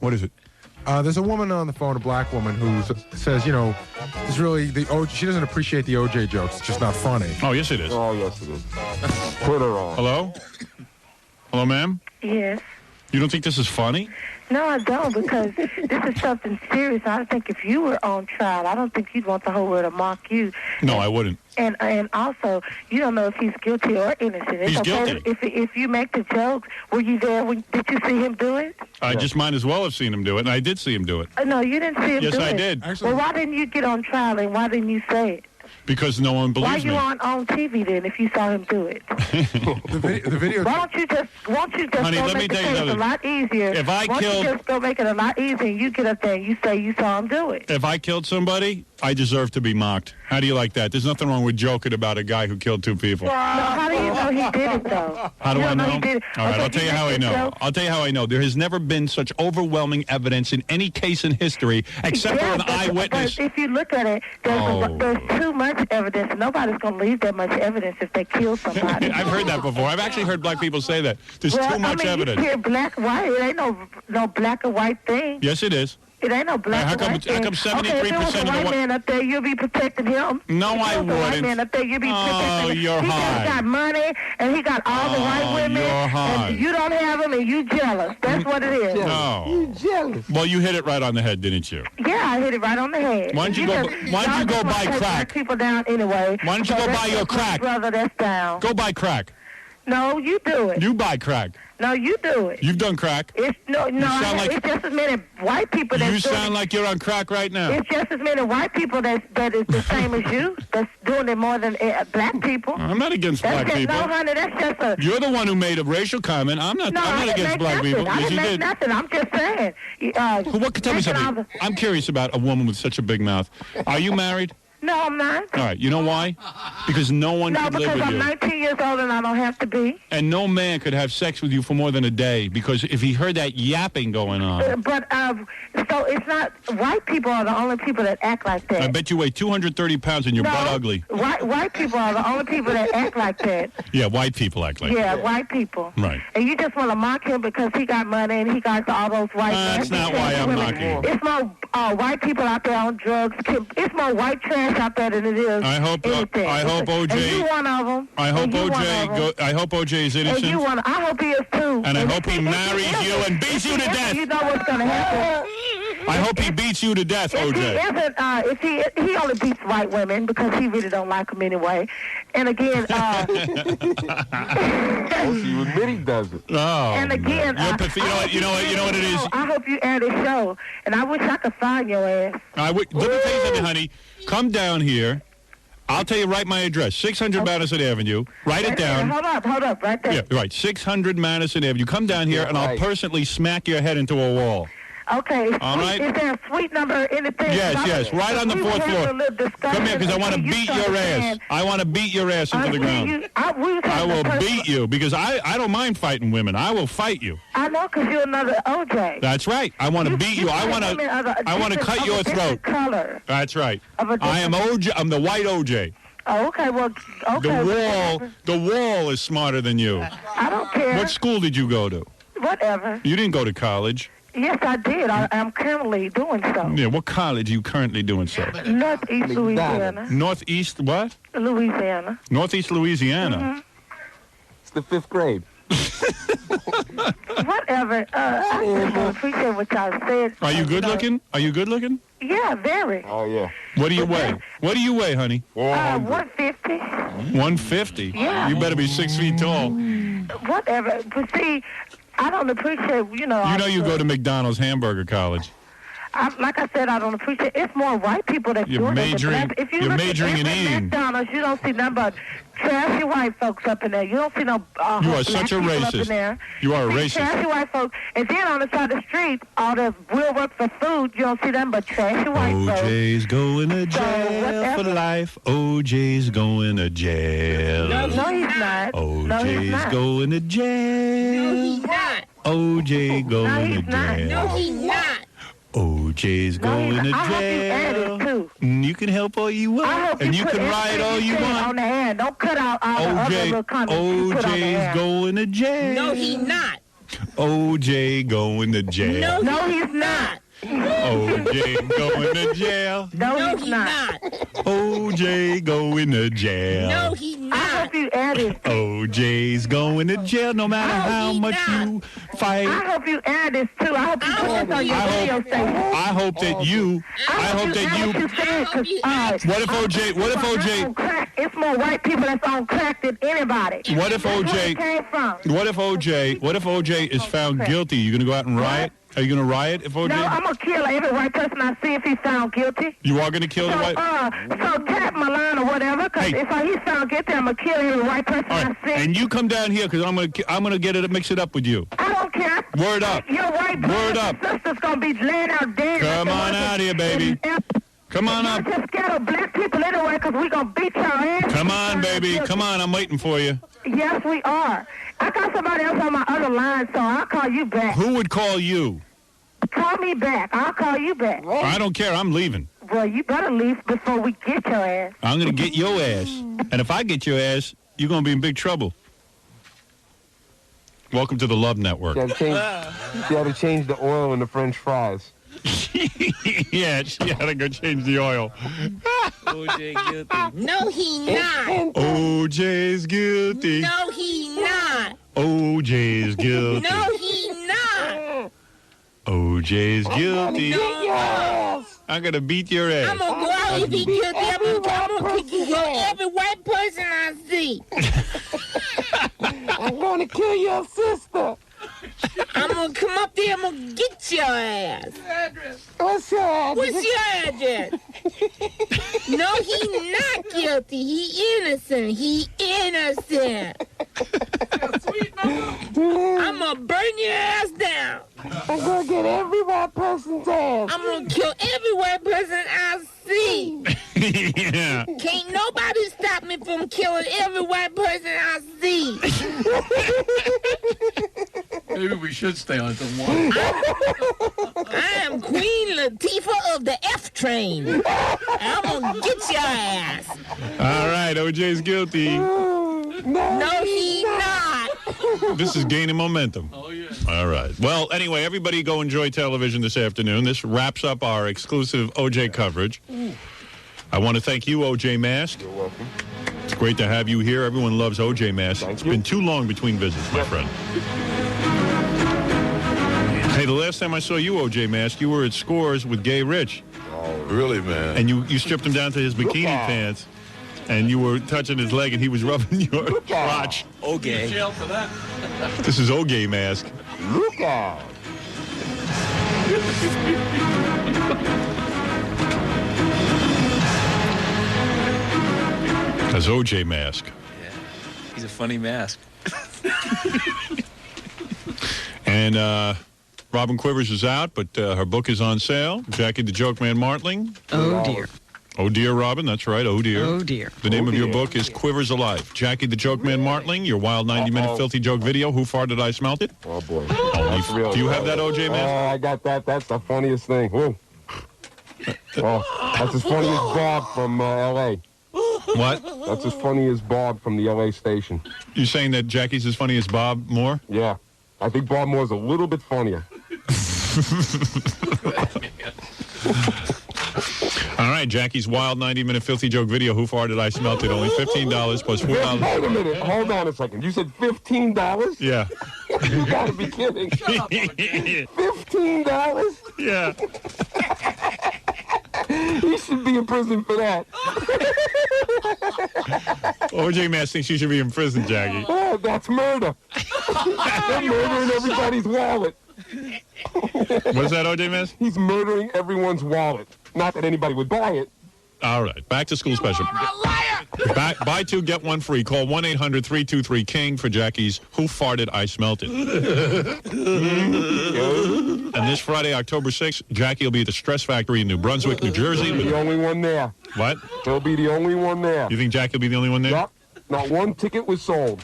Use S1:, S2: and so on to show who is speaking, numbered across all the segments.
S1: What is it?
S2: There's a woman on the phone, a black woman, who says, it's really she doesn't appreciate the OJ jokes. It's just not funny.
S1: Oh, yes, it is.
S3: Oh, yes, it is. Put her on.
S1: Hello? Hello, ma'am?
S4: Yes.
S1: You don't think this is funny?
S4: No, I don't, because this is something serious. I think if you were on trial, I don't think you'd want the whole world to mock you.
S1: No, I wouldn't.
S4: And also, you don't know if he's guilty or innocent. It's
S1: He's
S4: okay
S1: guilty.
S4: If you make the jokes, were you there? Did you see him do it?
S1: I just might as well have seen him do it, and I did see him do it.
S4: No, you didn't see him do it.
S1: Yes, I did.
S4: Well, why didn't you get on trial, and why didn't you say it?
S1: Because no one believes me.
S4: Why you on TV then if you saw him do it?
S2: the video.
S4: Why don't you just
S1: Honey,
S4: go
S1: let me
S4: make the
S1: tell you
S4: case
S1: something.
S4: a lot easier?
S1: If I
S4: Why don't
S1: killed-
S4: you just go make it a lot easier and you get up there and you say you saw him do it?
S1: If I killed somebody, I deserve to be mocked. How do you like that? There's nothing wrong with joking about a guy who killed 2 people.
S4: No, how do you know he did it, though?
S1: How do
S4: You
S1: I
S4: don't
S1: know?
S4: he did it.
S1: All right,
S4: Okay,
S1: I'll tell you
S4: make
S1: how I
S4: the
S1: know.
S4: joke.
S1: I'll tell you how I know. There has never been such overwhelming evidence in any case in history, except for an eyewitness.
S4: But if you look at it, there's too much evidence. Nobody's going to leave that much evidence if they kill somebody.
S1: I've heard that before. I've actually heard black people say that. There's too much evidence.
S4: You hear black and white. It ain't no black or white thing.
S1: Yes, it is.
S4: It ain't no black
S1: How
S4: or
S1: come-
S4: white
S1: how
S4: thing.
S1: come 73%
S4: okay, if there was
S1: of
S4: a
S1: the
S4: white man up there, you'll be protecting him.
S1: No,
S4: if
S1: I
S4: there was a white
S1: wouldn't.
S4: man up there, you'll be protecting him.
S1: you're
S4: he
S1: high.
S4: just got money, and he got all the white women.
S1: you're high.
S4: And you don't have them, and you jealous. That's what it is.
S1: No.
S3: You jealous.
S1: Well, you hit it right on the head, didn't you?
S4: Yeah, I hit it right on the head.
S1: Why don't you
S4: y'all
S1: go
S4: just
S1: buy
S4: wanna take
S1: crack?
S4: People down anyway.
S1: Why don't you go
S4: that's
S1: buy your
S4: just my
S1: crack?
S4: Brother, that's down.
S1: Go buy crack.
S4: No, you do it.
S1: You buy crack.
S4: No, you do it.
S1: You've done crack.
S4: It's
S1: sound like-
S4: it's just as many white people that's
S1: You
S4: doing
S1: sound
S4: it.
S1: like you're on crack right now.
S4: It's just as many white people that is the same as you that's doing it more than black people.
S1: I'm not against
S4: That's
S1: black
S4: just,
S1: people.
S4: No, honey, that's just a...
S1: You're the one who made a racial comment. I'm not.
S4: No,
S1: I'm
S4: I
S1: not
S4: didn't
S1: against
S4: make
S1: black
S4: nothing.
S1: people.
S4: I
S1: Yes,
S4: didn't
S1: you
S4: make
S1: did.
S4: nothing. I'm just saying.
S1: Well, what? Tell me something. I'm curious about a woman with such a big mouth. Are you married?
S4: No, I'm not.
S1: All right. You know why? Because no one
S4: No,
S1: could live
S4: because
S1: with
S4: I'm
S1: you,
S4: 19 years old and I don't have to be.
S1: and no man could have sex with you for more than a day. Because if he heard that yapping going on,
S4: But so it's not white people are the only people that act like that.
S1: I bet you weigh 230 pounds and you're butt ugly.
S4: White people are the only people that act like that.
S1: Yeah, white people act like
S4: Yeah,
S1: that.
S4: white people.
S1: Right.
S4: And you just want to mock him because he got money and he got all those white.
S1: That's
S4: nasty
S1: not why I'm
S4: women.
S1: mocking you.
S4: It's more white people out there on drugs. It's more white trash out there than it is.
S1: I hope
S4: anything.
S1: OJ.
S4: And you one of them.
S1: I hope
S4: And you one of 'em.
S1: I hope OJ is
S4: And
S1: innocent.
S4: you one. I hope he is too.
S1: And I hope he
S4: if
S1: marries
S4: isn't,
S1: you and beats you to
S4: if he
S1: death.
S4: isn't, You know what's going to happen.
S1: I hope he beats you to death,
S4: If he
S1: OJ.
S4: isn't, if he only beats white women because he really don't like them anyway. And again,
S3: You admit he does it.
S1: Oh,
S4: and again,
S1: man. You know what it is.
S4: I hope you air this show, and I wish I could find your ass.
S1: Let me tell you something, honey. Come down here. I'll tell you right my address, 600 Madison Avenue. Write it down.
S4: Hold up, right there.
S1: Yeah, right, 600 Madison Avenue. Come down here, and I'll
S3: Right.
S1: personally smack your head into a wall.
S4: Okay.
S1: All right.
S4: Is there a suite number or anything?
S1: Yes, right on the
S4: We were
S1: 4th
S4: having
S1: floor.
S4: a little discussion
S1: Come here, because I want to
S4: until you
S1: beat
S4: started
S1: your ass.
S4: saying,
S1: I want to beat your ass into the ground. I will beat you, because I don't mind fighting women. I will fight you.
S4: I know, because you're another OJ.
S1: That's right. I want to beat you. I want to cut your throat.
S4: Color.
S1: That's right.
S4: Of a
S1: I am
S4: different-
S1: OJ. I'm the white OJ.
S4: Oh, okay, well, okay.
S1: The wall is smarter than you.
S4: I don't care.
S1: What school did you go to?
S4: Whatever.
S1: You didn't go to college.
S4: Yes, I did. I'm currently doing so.
S1: Yeah, what college are you currently doing so?
S4: Northeast Louisiana.
S1: Northeast what?
S4: Louisiana.
S1: Northeast Louisiana.
S3: It's the 5th grade.
S4: Whatever. I just appreciate what y'all said.
S1: Are you good looking? Are you good looking?
S4: Yeah, very.
S3: Oh, yeah.
S1: What do you weigh? What do you weigh, honey?
S4: 150.
S1: 150?
S4: Yeah.
S1: You better be 6 feet tall.
S4: Whatever. But see, I don't appreciate,
S1: You know you go to McDonald's Hamburger College.
S4: Like I said, I don't appreciate. It's more white people that
S1: You're
S4: do it.
S1: majoring-
S4: If you
S1: you're
S4: look
S1: majoring in
S4: at every
S1: eating.
S4: McDonald's, you don't see nothing but trashy white folks up in there. You don't see no.
S1: You are
S4: black
S1: such a
S4: people Up
S1: racist.
S4: in there.
S1: You are a
S4: See
S1: racist.
S4: Trashy white folks, and then on the side of the street, all the will work for food. You don't see them but trashy white folks.
S1: OJ's going to jail
S4: whatever.
S1: for life. OJ's going to jail.
S4: No, he's not. No, he's
S1: OJ's
S4: not.
S1: going to jail.
S5: No, he's not.
S1: OJ
S4: No,
S1: going
S4: he's
S1: to
S4: not.
S1: jail.
S5: No, he's not.
S1: OJ's
S4: No, he's
S1: going to
S4: not. I hope you add
S1: jail.
S4: it too.
S1: You can help all you want,
S4: I hope
S1: and you
S4: put
S1: can ride
S4: everything
S1: all you
S4: said
S1: want.
S4: on the hand. Don't cut out all the other little comments you put on the
S1: OJ's
S4: hand.
S1: going to jail.
S5: No, he's not.
S1: O.J. going to jail.
S4: No, he's not.
S1: O.J. going to jail.
S4: No, he's not.
S1: O.J. going to jail.
S5: No, he's
S4: I
S5: not.
S4: hope you add it.
S1: O.J.'s going to jail no matter how
S5: he's
S1: much
S5: not.
S1: you fight.
S4: I hope you add this too. I hope you put this on your radio station.
S1: I hope that you.
S4: I hope you said, 'cause,
S1: What if O.J. What if O.J.
S4: on crack, it's more white people that's on crack than anybody.
S1: What if
S4: That's where
S1: O.J.
S4: it came from.
S1: What if O.J. is found guilty? You gonna go out and riot? Are you gonna riot if O.J.?
S4: No, I'm gonna kill every white person I see if he's found guilty.
S1: You are gonna kill the white.
S4: So tap my line or whatever, because
S1: Hey.
S4: if he's found guilty, I'm gonna kill every white person
S1: All right,
S4: I see.
S1: and you come down here because I'm gonna get it mix it up with you.
S4: I don't care.
S1: Word up.
S4: Your white
S1: Word
S4: brothers
S1: up.
S4: and sisters gonna be laying out dead.
S1: Come on out here, baby. Come on up.
S4: You're just scared of black people anyway, because we gonna beat your ass.
S1: Come on, baby. Come on. I'm waiting for you.
S4: Yes, we are. I got somebody else on my other line, so I'll call you back.
S1: Who would call you?
S4: Call me back. I'll call you back.
S1: I don't care. I'm leaving.
S4: Well, you better leave before we get your ass.
S1: I'm gonna get your ass. And if I get your ass, you're gonna be in big trouble. Welcome to the Love Network.
S3: You gotta change the oil in the French fries.
S1: Yeah, she had to go change the oil.
S5: O.J. guilty. No, he not.
S1: O.J.'s guilty.
S5: No, he not.
S1: O.J.'s guilty.
S5: No, he not.
S1: O.J.'s guilty.
S5: No,
S1: I'm gonna beat your ass.
S5: I'm gonna go out if he guilty. I'm gonna kill every white person I see.
S3: I'm gonna kill your sister.
S5: I'm gonna come up there. I'm gonna get your ass.
S3: What's your address?
S5: What's your address? No, he not guilty. He innocent. He innocent. I'm gonna burn your ass down.
S3: I'm gonna get every white person's ass.
S5: I'm gonna kill every white person I see.
S1: Yeah.
S5: Can't nobody stop me from killing every white person I see.
S6: Maybe we should stay on until 1.
S5: I am Queen Latifah of the F train. I'm gonna get your ass.
S1: All right, O.J.'s guilty.
S5: No, he not.
S1: This is gaining momentum.
S6: Oh, yeah.
S1: All right. Well, anyway, everybody go enjoy television this afternoon. This wraps up our exclusive O.J. coverage. I want to thank you, O.J. Mask.
S3: You're welcome.
S1: It's great to have you here. Everyone loves O.J. Mask.
S3: Thank
S1: It's
S3: you.
S1: been too long between visits, my friend. Hey, the last time I saw you, O.J. Mask, you were at Scores with Gay Rich.
S7: Oh, really, man?
S1: And you stripped him down to his bikini
S3: out.
S1: pants. And you were touching his leg, and he was rubbing your
S3: out.
S1: crotch.
S6: Okay. Jail for that.
S1: This is O.J. Mask.
S3: Look out.
S1: That's O.J. Mask.
S6: He's a funny mask.
S1: And Robin Quivers is out, but her book is on sale. Jackie the Joke Man Martling.
S8: Oh, dear.
S1: Oh, dear, Robin. That's right. Oh, dear.
S8: Oh, dear.
S1: The name
S3: Oh,
S1: of your
S3: dear.
S1: book is Quivers Alive. Jackie the Joke Man Martling, your wild 90-minute
S3: Uh-oh.
S1: filthy joke video. Who farted I smelt it?
S3: Oh, boy.
S1: Only
S3: real.
S1: do you have that, O.J.
S3: Oh,
S1: Mask?
S3: I got that. That's the funniest thing. Whoa. Oh, that's as funny as Bob from L.A.
S1: What?
S3: That's as funny as Bob from the L.A. station.
S1: You saying that Jackie's as funny as Bob Moore?
S3: Yeah. I think Bob Moore's a little bit funnier.
S1: All right, Jackie's wild 90-minute filthy joke video. Who farted I smelt it? Only $15 plus $4.
S3: Wait a minute. Hold on a second. You said $15?
S1: Yeah.
S3: You gotta be kidding. $15?
S1: Yeah.
S3: He should be in prison for that.
S1: O.J. Mask thinks you should be in prison, Jackie.
S3: Oh, that's murder. They're murdering everybody's wallet.
S1: What's that, O.J. Mask?
S3: He's murdering everyone's wallet. Not that anybody would buy it.
S1: All right, back to school special. Buy two, get one free. Call 1-800-323-KING for Jackie's Who Farted I Smelt It. And this Friday, October 6th, Jackie will be at the Stress Factory in New Brunswick, New Jersey.
S3: The only one there.
S1: What?
S3: He'll be the only one there.
S1: You think Jackie will be the only one there?
S3: Yup. Not one ticket was sold.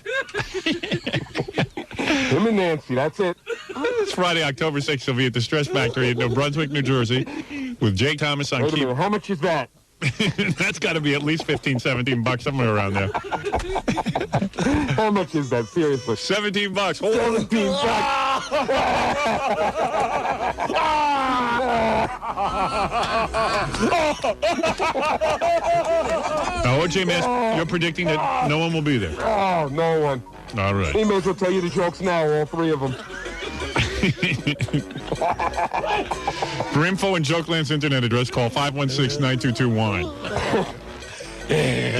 S3: Him and Nancy, that's it.
S1: This Friday, October 6th, he'll be at the Stress Factory in New Brunswick, New Jersey with Jake Thomas on
S3: Wait a
S1: key.
S3: minute, how much is that?
S1: That's got to be at least $15-17 somewhere around there.
S3: How much is that, seriously?
S1: $17. Oh,
S3: $17.
S1: Now, OJ Mask, you're predicting that no one will be there.
S3: Oh, no one.
S1: All right.
S3: He may as well tell you the jokes now, all three of them.
S1: For info and Jokeland's internet address, call 516-9221. You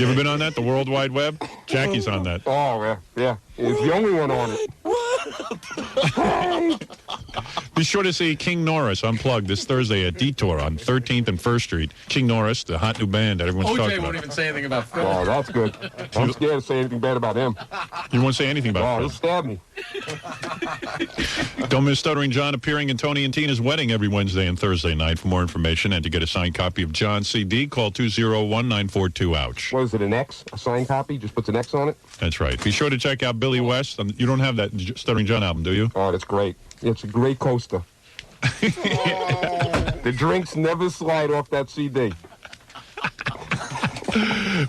S1: ever been on that, the World Wide Web? Jackie's on that.
S3: Oh, yeah. He's the only one on it.
S1: Be sure to see King Norris Unplugged this Thursday at Detour on 13th and 1st Street. King Norris, the hot new band that everyone's talking
S6: OJ
S1: about.
S6: won't even say anything about Phil.
S3: Oh, that's good. I'm scared to say anything bad about him.
S1: You won't say anything
S3: Oh,
S1: about
S3: he'll
S1: Phil.
S3: stab me.
S1: Don't miss Stuttering John appearing in Tony and Tina's wedding every Wednesday and Thursday night. For more information and to get a signed copy of John's CD, call 201-942-OUCH.
S3: What is it, an X? A signed copy? Just puts an X on it?
S1: That's right. Be sure to check out Billy West. You don't have that Stuttering John album, do you?
S3: Oh, that's great. It's a great coaster. The drinks never slide off that CD.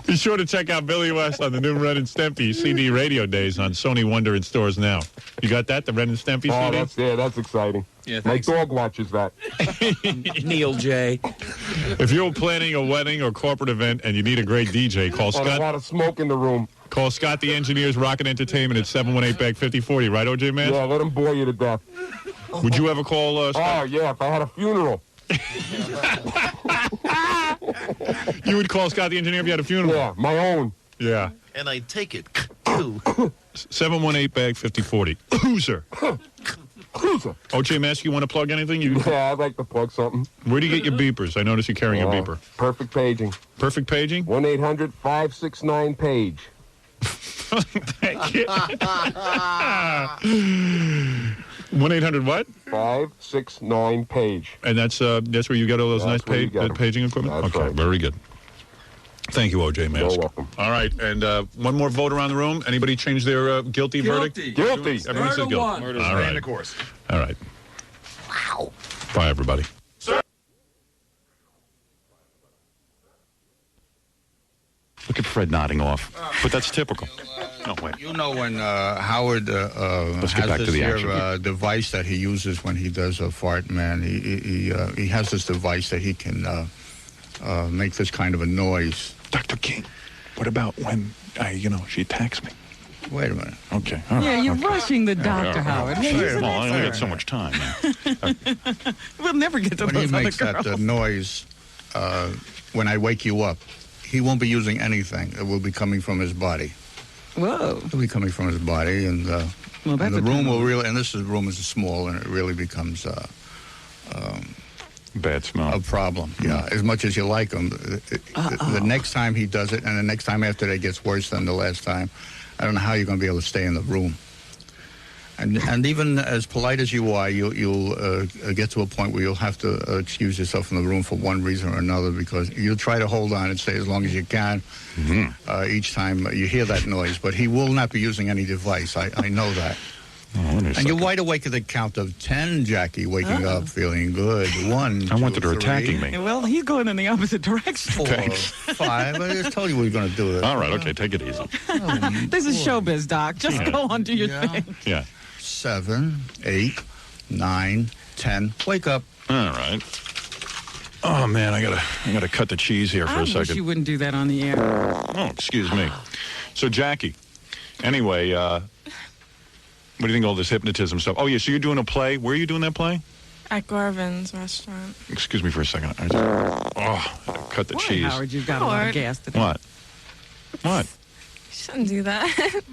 S1: Be sure to check out Billy West on the new Ren and Stimpy CD radio days on Sony Wonder in stores now. You got that, the Ren and Stimpy CD?
S3: That's exciting.
S6: Yeah,
S3: My
S6: thanks.
S3: dog watches that.
S6: Neil J.
S1: If you're planning a wedding or corporate event and you need a great DJ, call
S3: And a
S1: Scott.
S3: lot of smoke in the room.
S1: Call Scott the Engineer's Rocket Entertainment at 718-BAG-5040. Right, OJ Man?
S3: Yeah, let him bore you to death.
S1: Would you ever call Scott?
S3: Oh, yeah, if I had a funeral.
S1: You would call Scott the Engineer if you had a funeral?
S3: Yeah, my own.
S1: Yeah.
S7: And I take it, too.
S1: 718-BAG-5040. Loser.
S3: Cruiser.
S1: OJ Mask, you want to plug anything?
S3: Yeah, I'd like to plug something.
S1: Where do you get your beepers? I notice you're carrying a beeper.
S3: Perfect paging.
S1: Perfect paging?
S3: 1-800-569-PAGE.
S1: Thank you. 1-800 what?
S3: 569-PAGE.
S1: And that's where you get all those
S3: That's
S1: nice
S3: where you get 'em.
S1: paging equipment?
S3: That's
S1: okay,
S3: right.
S1: very good. Thank you, OJ Mask.
S3: You're welcome.
S1: All right, and one more vote around the room. Anybody change their guilty verdict?
S3: Guilty.
S1: Everyone says guilty.
S6: one.
S1: All right.
S7: course.
S1: All right. Wow. Bye, everybody. Look at Fred nodding off. But that's typical. No, wait.
S8: You know when Howard
S1: get
S8: has
S1: back to
S8: this
S1: the
S8: here,
S1: action.
S8: device that he uses when he does a fart, man. He has this device that he can make this kind of a noise.
S1: Dr. King, what about when, she attacks me?
S8: Wait a minute.
S1: Okay. All right.
S9: Yeah, you're
S1: okay.
S9: rushing the doctor, Howard. Hey, he's an
S1: Well, I only
S9: expert.
S1: got so much time. Man.
S9: We'll never get to
S8: When he
S9: those other
S8: makes that
S9: girls.
S8: noise, when I wake you up, he won't be using anything. It will be coming from his body.
S9: Whoa.
S8: It'll be coming from his body, and,
S9: Well,
S8: and
S9: that's
S8: the
S9: a
S8: room
S9: turn
S8: will
S9: on.
S8: really. And this room is small, and it really becomes
S1: Bad smell.
S8: a problem. Yeah, as much as you like him, the next time he does it, and the next time after that gets worse than the last time, I don't know how you're going to be able to stay in the room. And even as polite as you are, you'll get to a point where you'll have to excuse yourself from the room for one reason or another, because you'll try to hold on and stay as long as you can each time you hear that noise. But he will not be using any device. I know that. And you're wide awake at the count of 10, Jackie, waking up, feeling good. 1,
S1: I wanted
S8: 2,
S1: her
S8: 3,
S1: attacking me.
S9: Well, he's going in the opposite direction.
S8: 4, 5. I just told you we were going to do it.
S1: All right, okay, take it easy.
S9: This is showbiz, Doc. Just
S1: Yeah.
S9: go on, do your
S8: Yeah.
S9: thing.
S1: Yeah.
S8: 7, 8, 9, 10. Wake up.
S1: All right. Oh man, I gotta cut the cheese here for
S9: I
S1: a
S9: wish you
S1: second.
S9: wouldn't do that on the air.
S1: Oh, excuse me. So Jackie, anyway, what do you think of all this hypnotism stuff? Oh yeah, so you're doing a play. Where are you doing that play?
S10: At Garvin's restaurant.
S1: Excuse me for a second. I gotta cut the
S9: Boy,
S1: cheese.
S9: Howard, you've got a lot of
S10: Howard.
S9: gas today.
S1: What? What?
S10: You shouldn't do that.
S1: It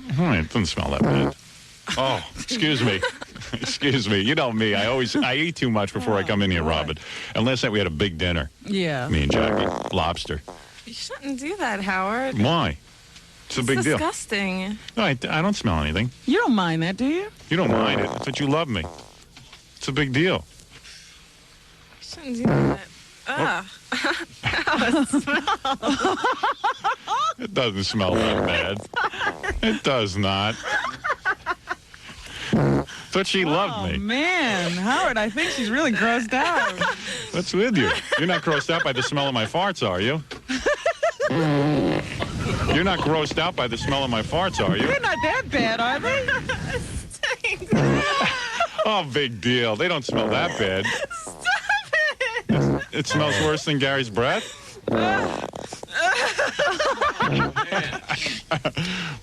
S1: doesn't smell that bad. Oh, excuse me. Excuse me. You know me. I eat too much before I come in here, Robin. And last night we had a big dinner.
S9: Yeah.
S1: Me and Jackie. Lobster.
S10: You shouldn't do that, Howard.
S1: Why? It's a big deal.
S10: Disgusting.
S1: No, I don't smell anything.
S9: You don't mind that, do you?
S1: You don't mind it. It's that you love me. It's a big deal.
S10: You shouldn't do that. Ugh.
S1: It doesn't smell that bad. It does not. Thought she loved
S9: Oh,
S1: me.
S9: man. Howard, I think she's really grossed out.
S1: What's with you? You're not grossed out by the smell of my farts, are you? You're not grossed out by the smell of my farts, are you?
S9: They're not that bad, are they?
S1: Oh, big deal. They don't smell that bad.
S10: Stop it!
S1: It smells worse than Gary's breath?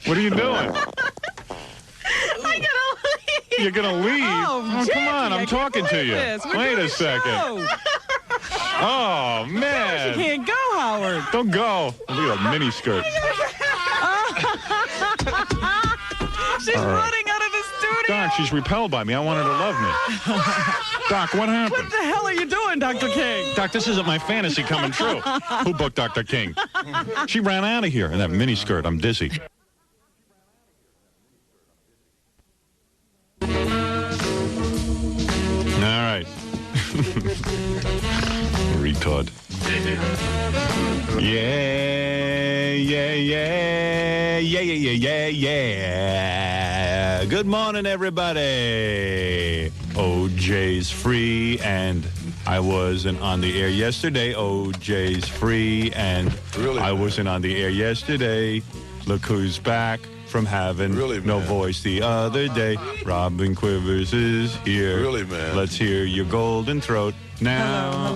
S1: What are you doing?
S10: I gotta leave.
S1: You're going to leave?
S9: Oh,
S1: come on. I'm talking to you. Wait a second. Oh,
S9: You
S1: man.
S9: can't go, Howard.
S1: Don't go. Look at a mini skirt.
S9: She's running out of the studio.
S1: Doc, she's repelled by me. I want her to love me. Doc, what happened?
S9: What the hell are you doing, Dr. King?
S1: Doc, this isn't my fantasy coming true. Who booked Dr. King? She ran out of here in that mini skirt. I'm dizzy. All right. Retard. Yeah. Good morning, everybody. OJ's free, and I wasn't on the air yesterday. OJ's free, and I wasn't on the air yesterday. Look who's back from having no voice the other day. Robin Quivers is here.
S7: Really, man.
S1: Let's hear your golden throat now.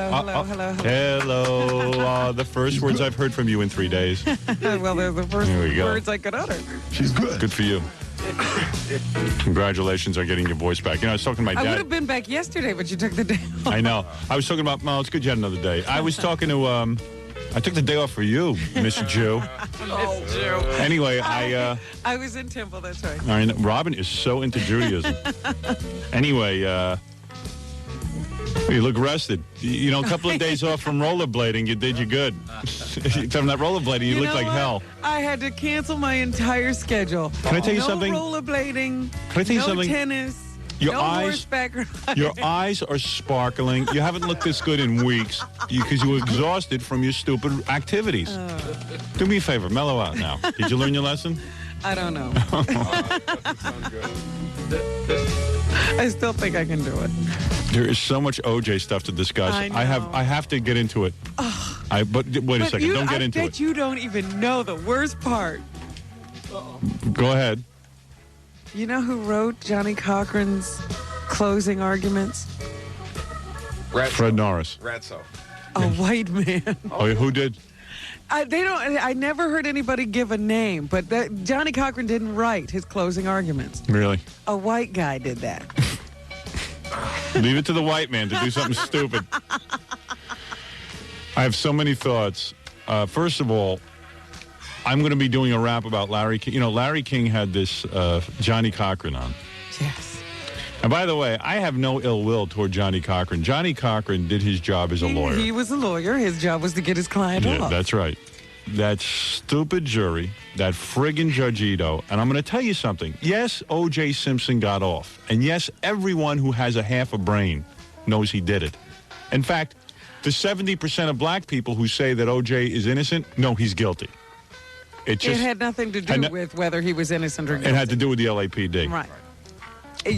S1: Hello. The first words I've heard from you in 3 days.
S9: Well, they're the first
S1: There we go.
S9: words I could utter.
S7: She's good.
S1: Good for you. Congratulations on getting your voice back. You know, I was talking to my
S9: I would
S1: dad.
S9: have been back yesterday, but you took the day off.
S1: I know. I was talking about, well, it's good you had another day. I was talking to, I took the day off for you, Miss Jew.
S9: Miss Jew.
S1: Anyway, I
S9: was in Temple, that's right.
S1: Robin is so into Judaism. Anyway, you look rested. You know, a couple of days off from rollerblading, you did you good. From that rollerblading, you look
S9: know
S1: like
S9: what?
S1: hell.
S9: I had to cancel my entire schedule.
S1: Can I tell you
S9: no
S1: something?
S9: Rollerblading.
S1: Can I tell you
S9: no
S1: something?
S9: tennis.
S1: Your
S9: no
S1: eyes-
S9: horseback riding.
S1: Your eyes are sparkling. You haven't looked this good in weeks because you were exhausted from your stupid activities. Do me a favor, mellow out now. Did you learn your lesson?
S9: I don't know. I still think I can do it.
S1: There is so much OJ stuff to discuss.
S9: I know.
S1: I have to get into it. But wait a second. Don't get into
S9: I
S1: it.
S9: bet you don't even know the worst part.
S1: Go ahead.
S9: You know who wrote Johnny Cochran's closing arguments?
S1: Fred Norris.
S7: Ratso.
S9: A white man.
S1: Oh, who did?
S9: I never heard anybody give a name, but Johnny Cochran didn't write his closing arguments.
S1: Really?
S9: A white guy did that.
S1: Leave it to the white man to do something stupid. I have so many thoughts. First of all, I'm going to be doing a rap about Larry King. You know, Larry King had this Johnny Cochran on.
S9: Yes.
S1: And by the way, I have no ill will toward Johnny Cochran. Johnny Cochran did his job as a lawyer.
S9: He was a lawyer. His job was to get his client
S1: Yeah,
S9: off.
S1: that's right. That stupid jury, that friggin' Judge Ito, and I'm going to tell you something. Yes, O.J. Simpson got off. And yes, everyone who has a half a brain knows he did it. In fact, the 70% of black people who say that O.J. is innocent, no, he's guilty. It
S9: had nothing to do with whether he was innocent or guilty.
S1: It had to do with the LAPD.
S9: Right.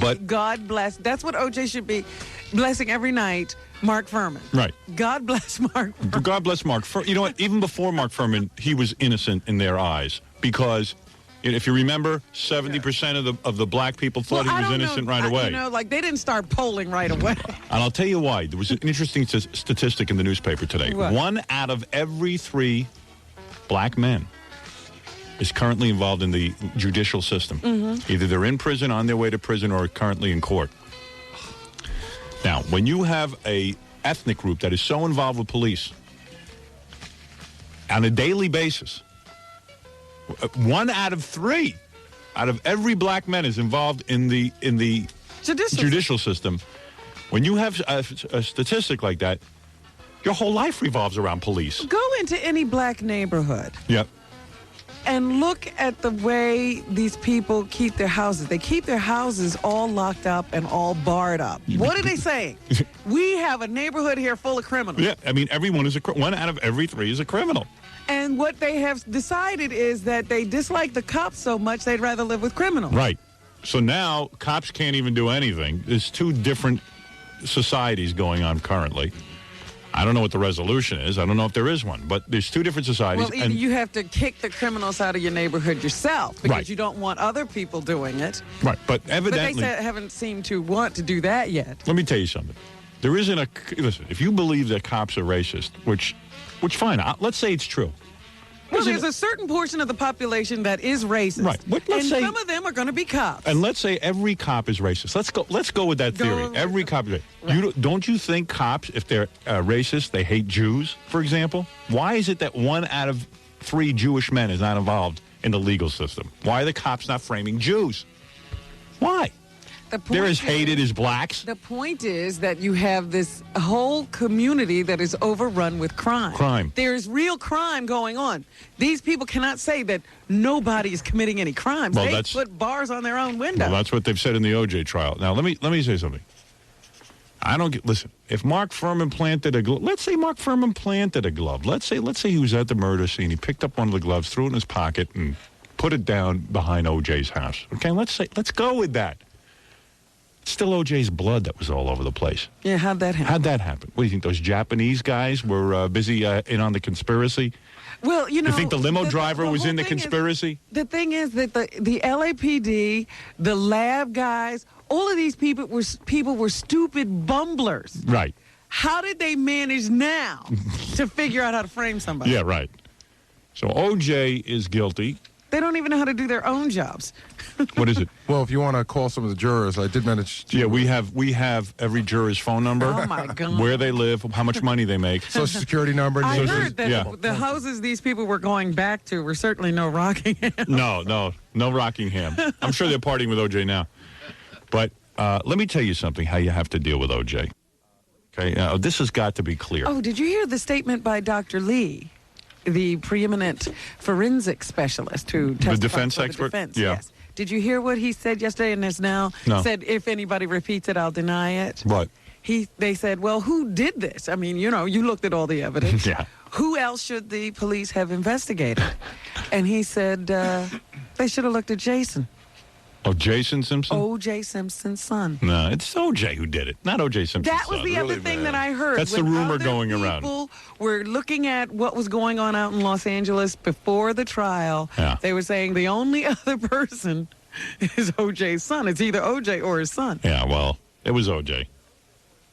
S1: But
S9: God bless. That's what O.J. should be blessing every night. Mark Furman.
S1: Right.
S9: God bless Mark Furman.
S1: God bless Mark. You know what? Even before Mark Furman, he was innocent in their eyes because, if you remember, 70% of the black people thought he was innocent right away.
S9: You know, like they didn't start polling right away.
S1: And I'll tell you why. There was an interesting statistic in the newspaper today.
S9: What?
S1: 1 out of every 3 black men is currently involved in the judicial system.
S9: Mm-hmm.
S1: Either they're in prison, on their way to prison, or currently in court. Now, when you have a ethnic group that is so involved with police on a daily basis, 1 out of 3 out of every black man is involved in the judicial system. When you have a statistic like that, your whole life revolves around police.
S9: Go into any black neighborhood.
S1: Yep.
S9: And look at the way these people keep their houses. They keep their houses all locked up and all barred up. What are they saying? We have a neighborhood here full of criminals.
S1: Yeah, I mean, everyone is 1 out of every 3 is a criminal.
S9: And what they have decided is that they dislike the cops so much they'd rather live with criminals.
S1: Right. So now cops can't even do anything. There's 2 different societies going on currently. I don't know what the resolution is. I don't know if there is one. But there's two different societies.
S9: Well, either you have to kick the criminals out of your neighborhood yourself because
S1: Right.
S9: you don't want other people doing it.
S1: Right, but
S9: But they
S1: evidently...
S9: haven't seemed to want to do that yet.
S1: Let me tell you something. There isn't a... Listen, if you believe that cops are racist, which fine, let's say it's true.
S9: Well,
S1: Isn't
S9: there's a certain portion of the population that is racist.
S1: Right. Let's
S9: and
S1: say-
S9: some of them are going to be cops.
S1: And let's say every cop is racist. Let's go with that theory. Every cop is racist. Don't you think cops, if they're racist, they hate Jews, for example? Why is it that 1 out of 3 Jewish men is not involved in the legal system? Why are the cops not framing Jews? Why? They're as hated as blacks.
S9: The point is that you have this whole community that is overrun with crime.
S1: Crime.
S9: There's real crime going on. These people cannot say that nobody is committing any crimes.
S1: Well,
S9: they
S1: that's-
S9: put bars on their own window.
S1: Well, that's what they've said in the OJ trial. Now, let me say something. I don't get. Listen, if Mark Furman planted a glove, let's say Mark Furman planted a glove. Let's say he was at the murder scene. He picked up one of the gloves, threw it in his pocket, and put it down behind OJ's house. Okay, let's go with that. It's still OJ's blood that was all over the place.
S9: Yeah, how'd that happen?
S1: How'd that happen? What do you think? Those Japanese guys were busy in on the conspiracy?
S9: Well, you know,
S1: You think the limo driver was
S9: whole
S1: in the
S9: thing is-
S1: conspiracy?
S9: the thing is that the LAPD, the lab guys, all of these people were stupid bumblers.
S1: Right.
S9: How did they manage now to figure out how to frame somebody?
S1: Yeah, right. So OJ is guilty.
S9: They don't even know how to do their own jobs.
S1: What is it?
S2: Well, if you want to call some of the jurors, I did manage to...
S1: Yeah, we have every juror's phone number.
S9: Oh, my God.
S1: Where they live, how much money they make.
S2: Social Security number.
S9: I
S2: names.
S9: heard that
S1: Yeah.
S9: the houses these people were going back to were certainly no Rockingham.
S1: No Rockingham. I'm sure they're partying with OJ now. But let me tell you something, how you have to deal with OJ. Okay, this has got to be clear.
S9: Oh, did you hear the statement by Dr. Lee, the preeminent forensic specialist who testified
S1: defense
S9: for
S1: expert?
S9: The defense,
S1: Yeah.
S9: Yes. Did you hear what he said yesterday and has now
S1: No.
S9: said, if anybody repeats it, I'll deny it?
S1: What?
S9: They said, well, who did this? I mean, you looked at all the evidence.
S1: Yeah.
S9: Who else should the police have investigated? And he said, they should have looked at Jason.
S1: Oh, Jason Simpson?
S9: O.J. Simpson's son.
S1: No, it's OJ who did it, not OJ Simpson.
S9: That was the other thing that I heard.
S1: That's the
S9: When
S1: rumor
S9: other
S1: going around.
S9: People were looking at what was going on out in Los Angeles before the trial.
S1: Yeah.
S9: They were saying the only other person is O.J.'s son. It's either O.J. or his son.
S1: Yeah, well, it was OJ.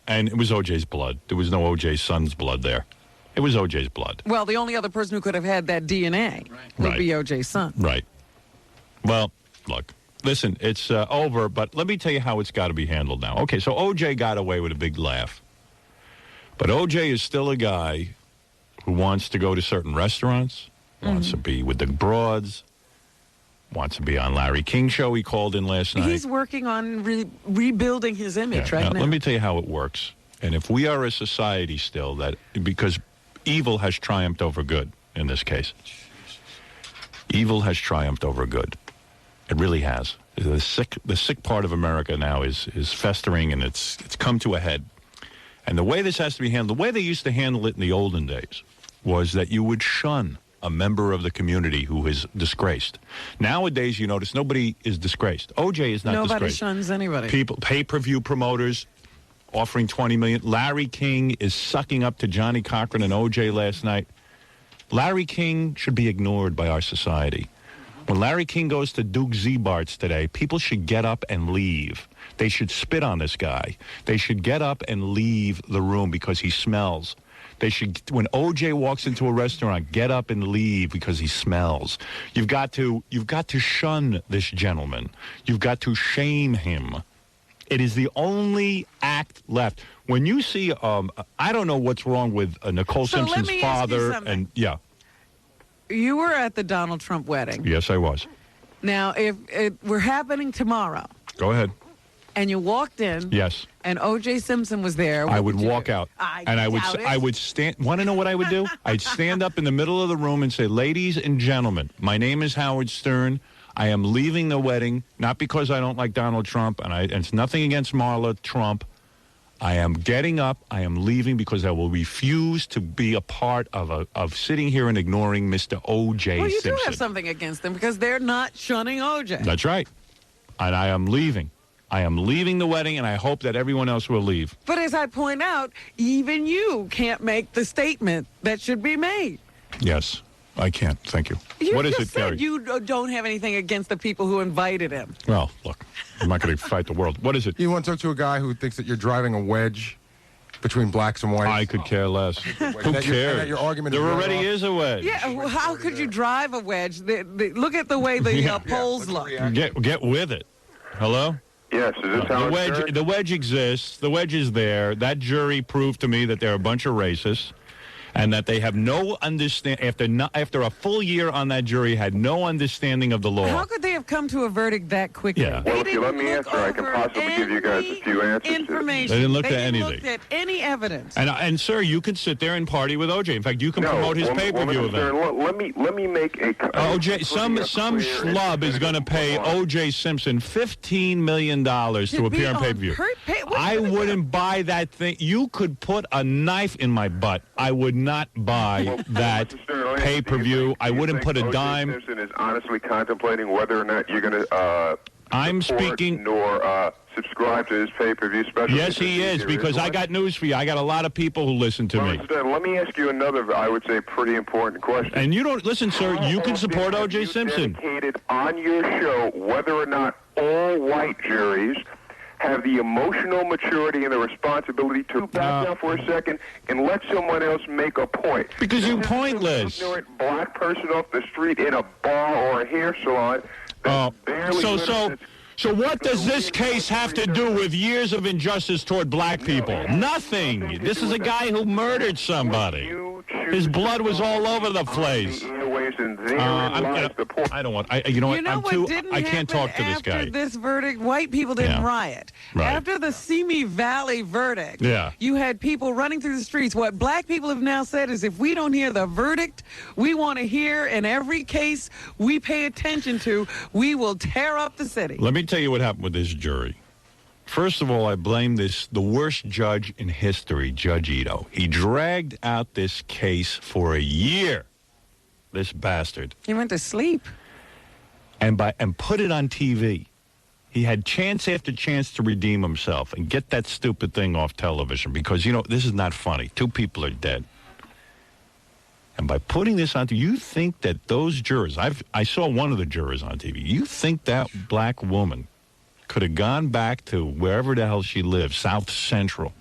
S1: And it was OJ's blood. There was no OJ's son's blood there. It was OJ's blood.
S9: Well, the only other person who could have had that DNA would
S1: Right.
S9: be O.J.'s son.
S1: Right. Well, look, listen, it's over, but let me tell you how it's got to be handled now. Okay, so OJ got away with a big laugh. But OJ is still a guy who wants to go to certain restaurants, wants to be with the broads, wants to be on Larry King show he called in last night.
S9: He's working on rebuilding his image right now.
S1: Let me tell you how it works. And if we are a society still because evil has triumphed over good in this case. Evil has triumphed over good. It really has. The sick part of America now is festering, and it's come to a head. And the way this has to be handled, the way they used to handle it in the olden days, was that you would shun a member of the community who is disgraced. Nowadays, you notice nobody is disgraced. OJ is not
S9: Nobody
S1: disgraced.
S9: shuns anybody.
S1: People, pay-per-view promoters offering $20 million. Larry King is sucking up to Johnny Cochran and OJ last night. Larry King should be ignored by our society. When Larry King goes to Duke Zebart's today, people should get up and leave. They should spit on this guy. They should get up and leave the room because he smells. They should, when OJ walks into a restaurant, get up and leave because he smells. You've got to shun this gentleman. You've got to shame him. It is the only act left. When you see, I don't know what's wrong with Nicole
S9: So let
S1: Simpson's
S9: me ask you
S1: father,
S9: something.
S1: and yeah,
S9: You were at the Donald Trump wedding.
S1: yes, I was.
S9: Now, if it were happening tomorrow
S1: Go ahead.
S9: and you walked in
S1: Yes.
S9: and O.J. Simpson was there, what
S1: I would
S9: you
S1: walk
S9: do?
S1: out,
S9: I
S1: and
S9: doubt it.
S1: I would stand. Want to know what I would do? I'd stand up in the middle of the room and say, "Ladies and gentlemen, my name is Howard Stern. I am leaving the wedding, not because I don't like Donald Trump, and it's nothing against Marla Trump. I am getting up. I am leaving because I will refuse to be a part of sitting here and ignoring Mr. O.J.
S9: Well, you
S1: Simpson."
S9: do have something against them because they're not shunning O.J.
S1: That's right, and I am leaving. I am leaving the wedding, and I hope that everyone else will leave.
S9: But as I point out, even you can't make the statement that should be made.
S1: Yes, I can't. Thank you. What is
S9: just
S1: it, Gary?
S9: said you don't have anything against the people who invited him.
S1: Well, look, I'm not going to fight the world. What is it?
S2: You want to talk to a guy who thinks that you're driving a wedge between blacks and whites?
S1: I could care less. Who
S2: that
S1: cares?
S2: your argument
S1: There
S2: is
S1: already
S2: right off.
S1: is a wedge.
S9: Yeah, well, how could you drive a wedge? Look at the way the poles look.
S1: Get with it. Hello?
S3: Yes, is this how it's turned?
S1: The wedge exists. The wedge is there. That jury proved to me that they're a bunch of racists, and that they have no understanding. After a full year on that jury, had no understanding of the law.
S9: How could they have come to a verdict that quickly?
S1: Yeah.
S3: Well, if you let me answer, I can possibly give you guys a few answers.
S9: Information.
S1: They didn't look at
S9: didn't
S1: anything.
S9: look at any evidence.
S1: And sir, you can sit there and party with OJ. In fact, you can promote his pay-per-view event.
S3: Let me make a.
S1: OJ, some schlub is going to pay OJ Simpson $15 million to appear on pay-per-view. I wouldn't buy that thing. You could put a knife in my butt. I would not buy that pay-per-view. I wouldn't put a dime.
S3: Simpson is honestly contemplating whether or not you're going to.
S1: I'm
S3: support
S1: speaking.
S3: Nor subscribe to his pay-per-view special.
S1: Yes, he is, because I got news for you. I got a lot of people who listen to me.
S3: Let me ask you another, I would say, pretty important question.
S1: And you don't listen, sir. You can support O.J. Simpson.
S3: Dedicated on your show whether or not all white juries have the emotional maturity and the responsibility to back down for a second and let someone else make a point.
S1: Because you're pointless.
S3: An ignorant black person off the street in a bar or a hair salon.
S1: So what does this case have to do with years of injustice toward black people? Nothing. This is a guy who murdered somebody. His blood was all over the place. I don't want. You know what? I can't talk to this guy.
S9: After this verdict, white people didn't riot.
S1: Right.
S9: After the Simi Valley verdict,
S1: Yeah.
S9: you had people running through the streets. What black people have now said is, if we don't hear the verdict, we want to hear in every case we pay attention to, we will tear up the city.
S1: Let me tell you what happened with this jury. First of all, I blame the worst judge in history, Judge Ito. He dragged out this case for a year, this bastard.
S9: He went to sleep.
S1: And put it on TV. He had chance after chance to redeem himself and get that stupid thing off television because, this is not funny. 2 people are dead. And by putting this on TV, you think that those jurors, I saw one of the jurors on TV, you think that black woman could have gone back to wherever the hell she lived, South Central,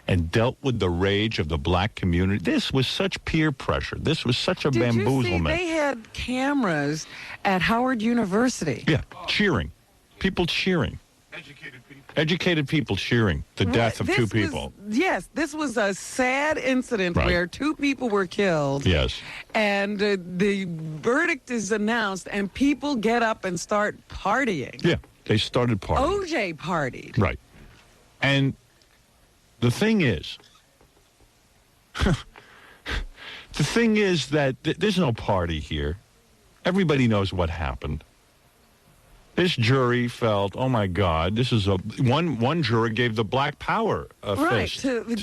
S1: and dealt with the rage of the black community? This was such peer pressure. This was such a bamboozlement.
S9: Did you see they had cameras at Howard University?
S1: Yeah, cheering. People cheering. Educated people cheering the death of 2 people.
S9: Yes, this was a sad incident where 2 people were killed.
S1: Yes.
S9: And the verdict is announced, and people get up and start partying.
S1: Yeah, they started partying.
S9: OJ partied.
S1: Right. And the thing is, that there's no party here. Everybody knows what happened. This jury felt, oh my God, this is one juror gave the Black Power a fist.
S9: He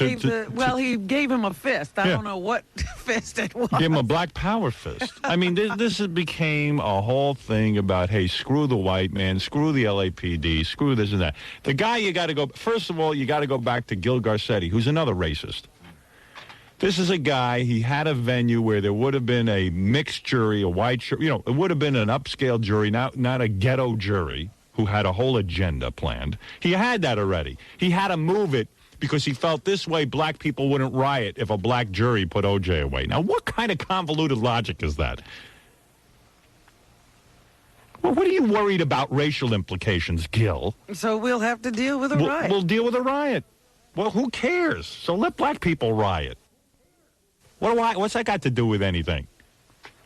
S9: gave him a fist. I don't know what fist it was.
S1: Gave him a Black Power fist. I mean, this became a whole thing about, hey, screw the white man, screw the LAPD, screw this and that. The guy first of all, you got to go back to Gil Garcetti, who's another racist. This is a guy, he had a venue where there would have been a mixed jury, a white jury, it would have been an upscale jury, not a ghetto jury who had a whole agenda planned. He had that already. He had to move it because he felt this way black people wouldn't riot if a black jury put OJ away. Now, what kind of convoluted logic is that? Well, what are you worried about racial implications, Gil?
S9: So we'll have to deal with a riot.
S1: We'll deal with a riot. Well, who cares? So let black people riot. What's that got to do with anything?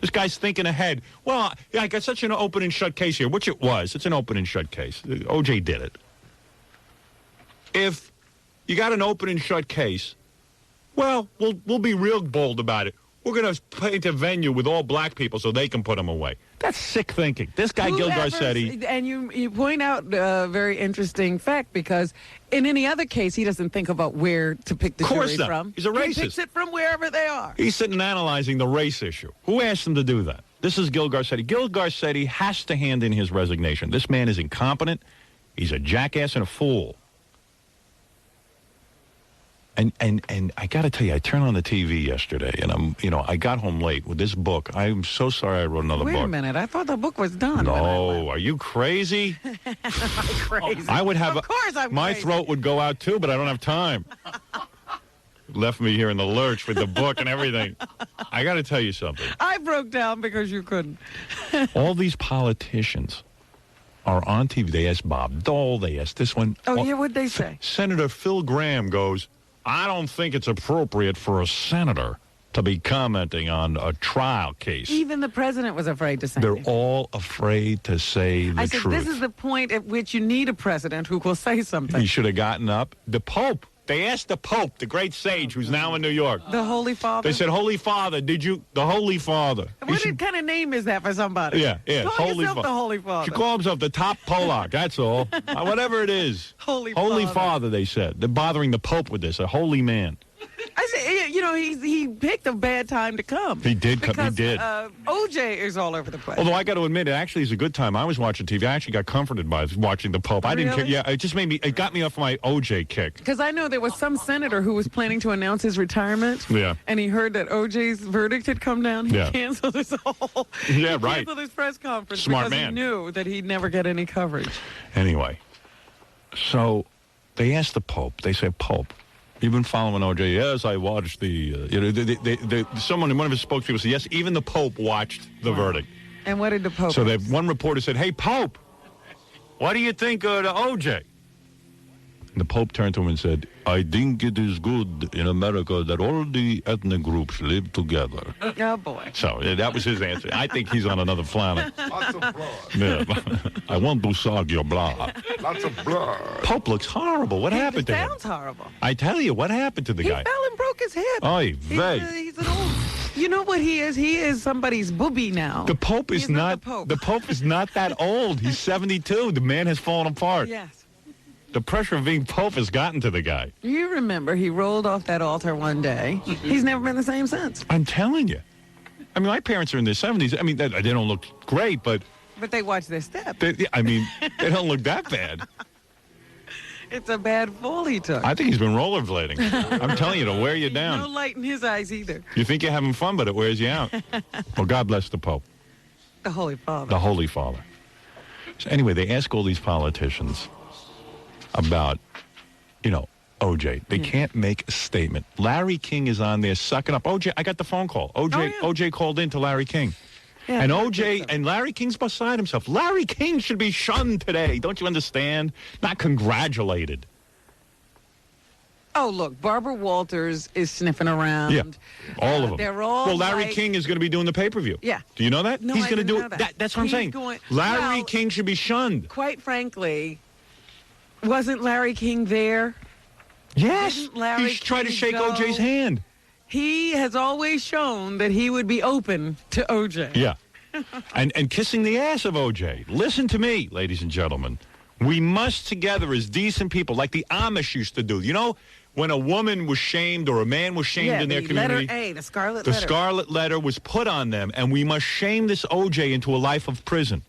S1: This guy's thinking ahead. Well, I got such an open and shut case here, which it was. It's an open and shut case. OJ did it. If you got an open and shut case, well, we'll be real bold about it. We're going to paint a venue with all black people so they can put them away. That's sick thinking. This guy, Gil Garcetti.
S9: And you point out a very interesting fact, because in any other case, he doesn't think about where to pick the jury from.
S1: He's a racist.
S9: He picks it from wherever they are.
S1: He's sitting analyzing the race issue. Who asked him to do that? This is Gil Garcetti. Gil Garcetti has to hand in his resignation. This man is incompetent. He's a jackass and a fool. And I got to tell you, I turned on the TV yesterday, and I got home late with this book. I'm so sorry I wrote another book.
S9: Wait a minute. I thought the book was done.
S1: No, are you crazy?
S9: I'm crazy.
S1: I would have.
S9: Of course I'm
S1: my
S9: crazy.
S1: throat would go out too, but I don't have time. Left me here in the lurch with the book and everything. I got to tell you something.
S9: I broke down because you couldn't.
S1: All these politicians are on TV. They asked Bob Dole. They asked this one.
S9: Oh, yeah, what'd they say?
S1: Senator Phil Gramm goes, I don't think it's appropriate for a senator to be commenting on a trial case.
S9: Even the president was afraid to say
S1: They're
S9: anything.
S1: all afraid to say the
S9: I said,
S1: truth.
S9: this is the point at which you need a president who will say something.
S1: He should have gotten up. The Pope. They asked the Pope, the great sage who's now in New York.
S9: The Holy Father?
S1: They said, Holy Father, the Holy Father.
S9: What kind of name is that for somebody?
S1: Yeah.
S9: Call
S1: Holy
S9: yourself the Holy Father.
S1: She called himself the top Pollock, that's all. Whatever it is.
S9: Holy
S1: Father, they said. They're bothering the Pope with this, a holy man.
S9: I said, he picked a bad time to come.
S1: He did come. He
S9: Because
S1: did.
S9: OJ is all over the place.
S1: Although I got to admit, it actually is a good time. I was watching TV. I actually got comforted by watching the Pope. I didn't care.
S9: Really?
S1: Yeah, it just it got me off my OJ kick.
S9: Because I know there was some senator who was planning to announce his retirement.
S1: Yeah.
S9: And he heard that OJ's verdict had come down. He
S1: Yeah.
S9: canceled his whole.
S1: Yeah,
S9: he
S1: right.
S9: canceled his press conference
S1: Smart
S9: because
S1: man.
S9: he knew that he'd never get any coverage.
S1: Anyway, so they asked the Pope. They said, Pope, you've been following OJ? Yes, I watched the. Someone, one of his spokespeople said, yes, even the Pope watched the verdict.
S9: And what did the Pope?
S1: So one reporter said, hey, Pope, what do you think of the OJ? And the Pope turned to him and said, I think it is good in America that all the ethnic groups live together.
S9: Oh, boy.
S1: So that was his answer. I think he's on another planet.
S2: Lots of blood.
S1: Yeah. I want to suck your blood.
S2: Lots of blood.
S1: Pope looks horrible. What happened to him?
S9: Sounds horrible.
S1: I tell you, what happened to the
S9: He
S1: guy?
S9: fell and broke his hip.
S1: Oy
S9: He's
S1: vey.
S9: he's an old. You know what he is? He is somebody's booby now.
S1: The Pope is
S9: He's
S1: not
S9: the Pope.
S1: is not that old. He's 72. The man has fallen apart.
S9: Yes.
S1: The pressure of being Pope has gotten to the guy.
S9: You remember he rolled off that altar one day. He's never been the same since.
S1: I'm telling you. I mean, my parents are in their 70s. I mean, they don't look great, but
S9: But they watch their step.
S1: they don't look that bad.
S9: It's a bad fall he took.
S1: I think he's been rollerblading. I'm telling you, it'll wear you
S9: No
S1: down.
S9: light in his eyes either.
S1: You think you're having fun, but it wears you out. Well, God bless the Pope,
S9: The Holy Father.
S1: the Holy Father. So anyway, they ask all these politicians about, OJ. They can't make a statement. Larry King is on there sucking up. OJ, I got the phone call. OJ called in to Larry King.
S9: Yeah,
S1: And
S9: I
S1: OJ,
S9: think so.
S1: and Larry King's beside himself. Larry King should be shunned today. Don't you understand? Not congratulated.
S9: Oh, look, Barbara Walters is sniffing around.
S1: Yeah, all of them.
S9: They're all
S1: Well, Larry
S9: like-
S1: King is going to be doing the pay-per-view.
S9: Yeah.
S1: Do you know that?
S9: No,
S1: He's
S9: I
S1: going to
S9: didn't
S1: do
S9: know
S1: it.
S9: that.
S1: That's what I'm
S9: He's
S1: saying.
S9: going-
S1: Larry
S9: well-
S1: King should be shunned.
S9: Quite frankly, wasn't Larry King there?
S1: Yes.
S9: Didn't Larry
S1: He tried to
S9: King
S1: shake
S9: go-
S1: OJ's hand.
S9: He has always shown that he would be open to OJ.
S1: Yeah. and kissing the ass of OJ. Listen to me, ladies and gentlemen. We must together as decent people, like the Amish used to do. You know, when a woman was shamed or a man was shamed in their
S9: the
S1: community,
S9: letter A, the scarlet
S1: the
S9: letter.
S1: scarlet letter was put on them, and we must shame this OJ into a life of prison.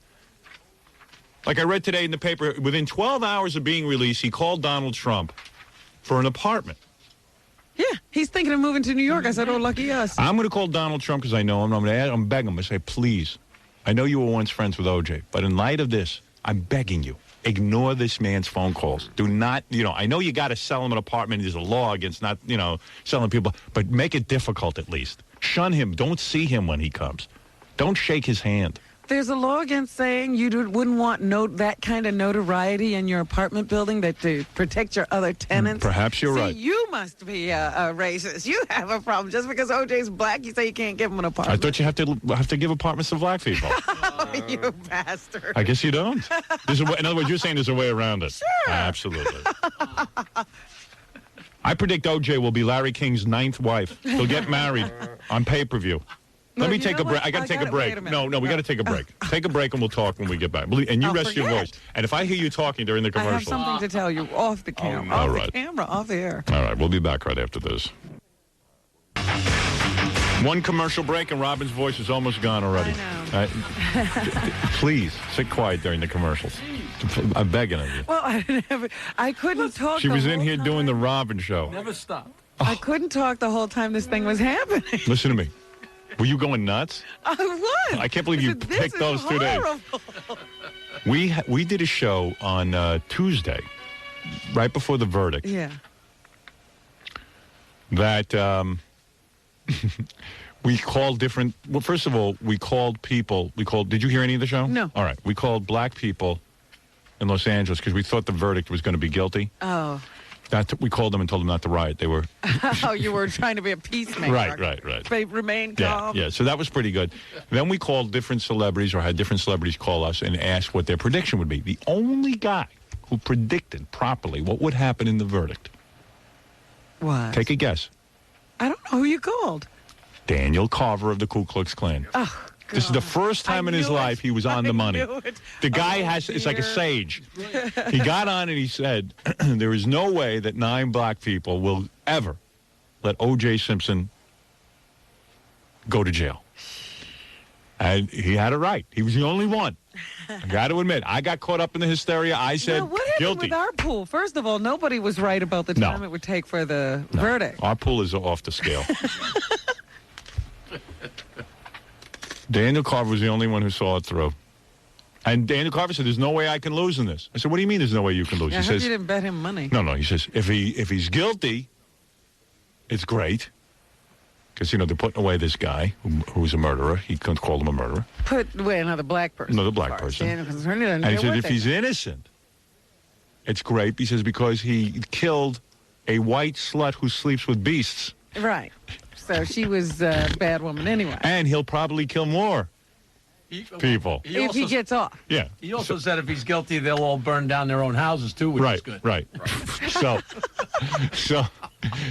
S1: Like I read today in the paper, within 12 hours of being released, he called Donald Trump for an apartment.
S9: Yeah, he's thinking of moving to New York. I said, oh, lucky us.
S1: I'm going to call Donald Trump because I know him. I'm begging him. I say, please, I know you were once friends with OJ, but in light of this, I'm begging you, ignore this man's phone calls. Do not, I know you got to sell him an apartment. There's a law against not, selling people, but make it difficult at least. Shun him. Don't see him when he comes. Don't shake his hand.
S9: There's a law against saying you wouldn't want that kind of notoriety in your apartment building to protect your other tenants.
S1: Perhaps you're right.
S9: You must be a racist. You have a problem. Just because OJ's black, you say you can't give him an
S1: I
S9: apartment.
S1: thought you have to give apartments to black people.
S9: You bastard.
S1: I guess you don't. In other words, you're saying there's a way around it. Sure. Absolutely. I predict OJ will be Larry King's 9th wife. He'll get married on pay-per-view. Let me
S9: you
S1: take
S9: know
S1: a break.
S9: what?
S1: I got to take a
S9: wait
S1: break.
S9: a minute.
S1: No, we got to take a break. Take a break and we'll talk when we get back. And you rest your
S9: forget.
S1: voice. And if I hear you talking during the
S9: I have
S1: commercial.
S9: something to tell you off the camera.
S1: All
S9: Off
S1: right.
S9: the camera, off the air.
S1: All right, we'll be back right after this. One commercial break and Robin's voice is almost gone already.
S9: I know.
S1: Please, sit quiet during the commercials. I'm begging of you.
S9: Well, I couldn't talk.
S1: She
S9: the
S1: was in
S9: whole
S1: here
S9: time.
S1: doing the Robin show.
S6: Never stop.
S9: I couldn't talk the whole time this thing was happening.
S1: Listen to me. Were you going nuts?
S9: I was.
S1: I can't believe you
S9: This
S1: picked
S9: is
S1: those 2 days.
S9: horrible.
S1: We did a show on Tuesday, right before the verdict,
S9: Yeah.
S1: that we called different. Well, first of all, we called people. Did you hear any of the show?
S9: No.
S1: All right. We called black people in Los Angeles because we thought the verdict was going to be guilty.
S9: Oh.
S1: We called them and told them not to riot. They were
S9: Oh, you were trying to be a peacemaker.
S1: right.
S9: They remain calm.
S1: Yeah. So that was pretty good. Then we called different celebrities or had different celebrities call us and ask what their prediction would be. The only guy who predicted properly what would happen in the verdict.
S9: What?
S1: Take a guess.
S9: I don't know who you called.
S1: Daniel Carver of the Ku Klux Klan.
S9: Oh,
S1: This is the first time in his life he was on the money. The guy it's like a sage. He got on and he said, there is no way that 9 black people will ever let O.J. Simpson go to jail. And he had it right. He was the only one. I got to admit, I got caught up in the hysteria. I said
S9: Now, what happened
S1: guilty.
S9: with our pool? First of all, nobody was right about the
S1: No.
S9: time it would take for the
S1: No,
S9: verdict.
S1: Our pool is off the scale. Daniel Carver was the only one who saw it through. And Daniel Carver said, there's no way I can lose in this. I said, what do you mean there's no way you can lose?
S9: Yeah, I
S1: He
S9: heard
S1: says,
S9: you didn't bet him money.
S1: no, he says, if he's guilty, it's great. Because, they're putting away this guy who's a murderer. He couldn't call him a murderer.
S9: Wait, another black person.
S1: Another black
S9: As far as
S1: person.
S9: Daniel concerned, he doesn't
S1: And he
S9: care
S1: said,
S9: what
S1: if
S9: they
S1: he's
S9: say.
S1: innocent, it's great. He says, because he killed a white slut who sleeps with beasts.
S9: Right. So she was a bad woman anyway.
S1: And he'll probably kill more people.
S9: If he gets off.
S1: Yeah.
S6: He also said if he's guilty, they'll all burn down their own houses too, which is good.
S1: Right. So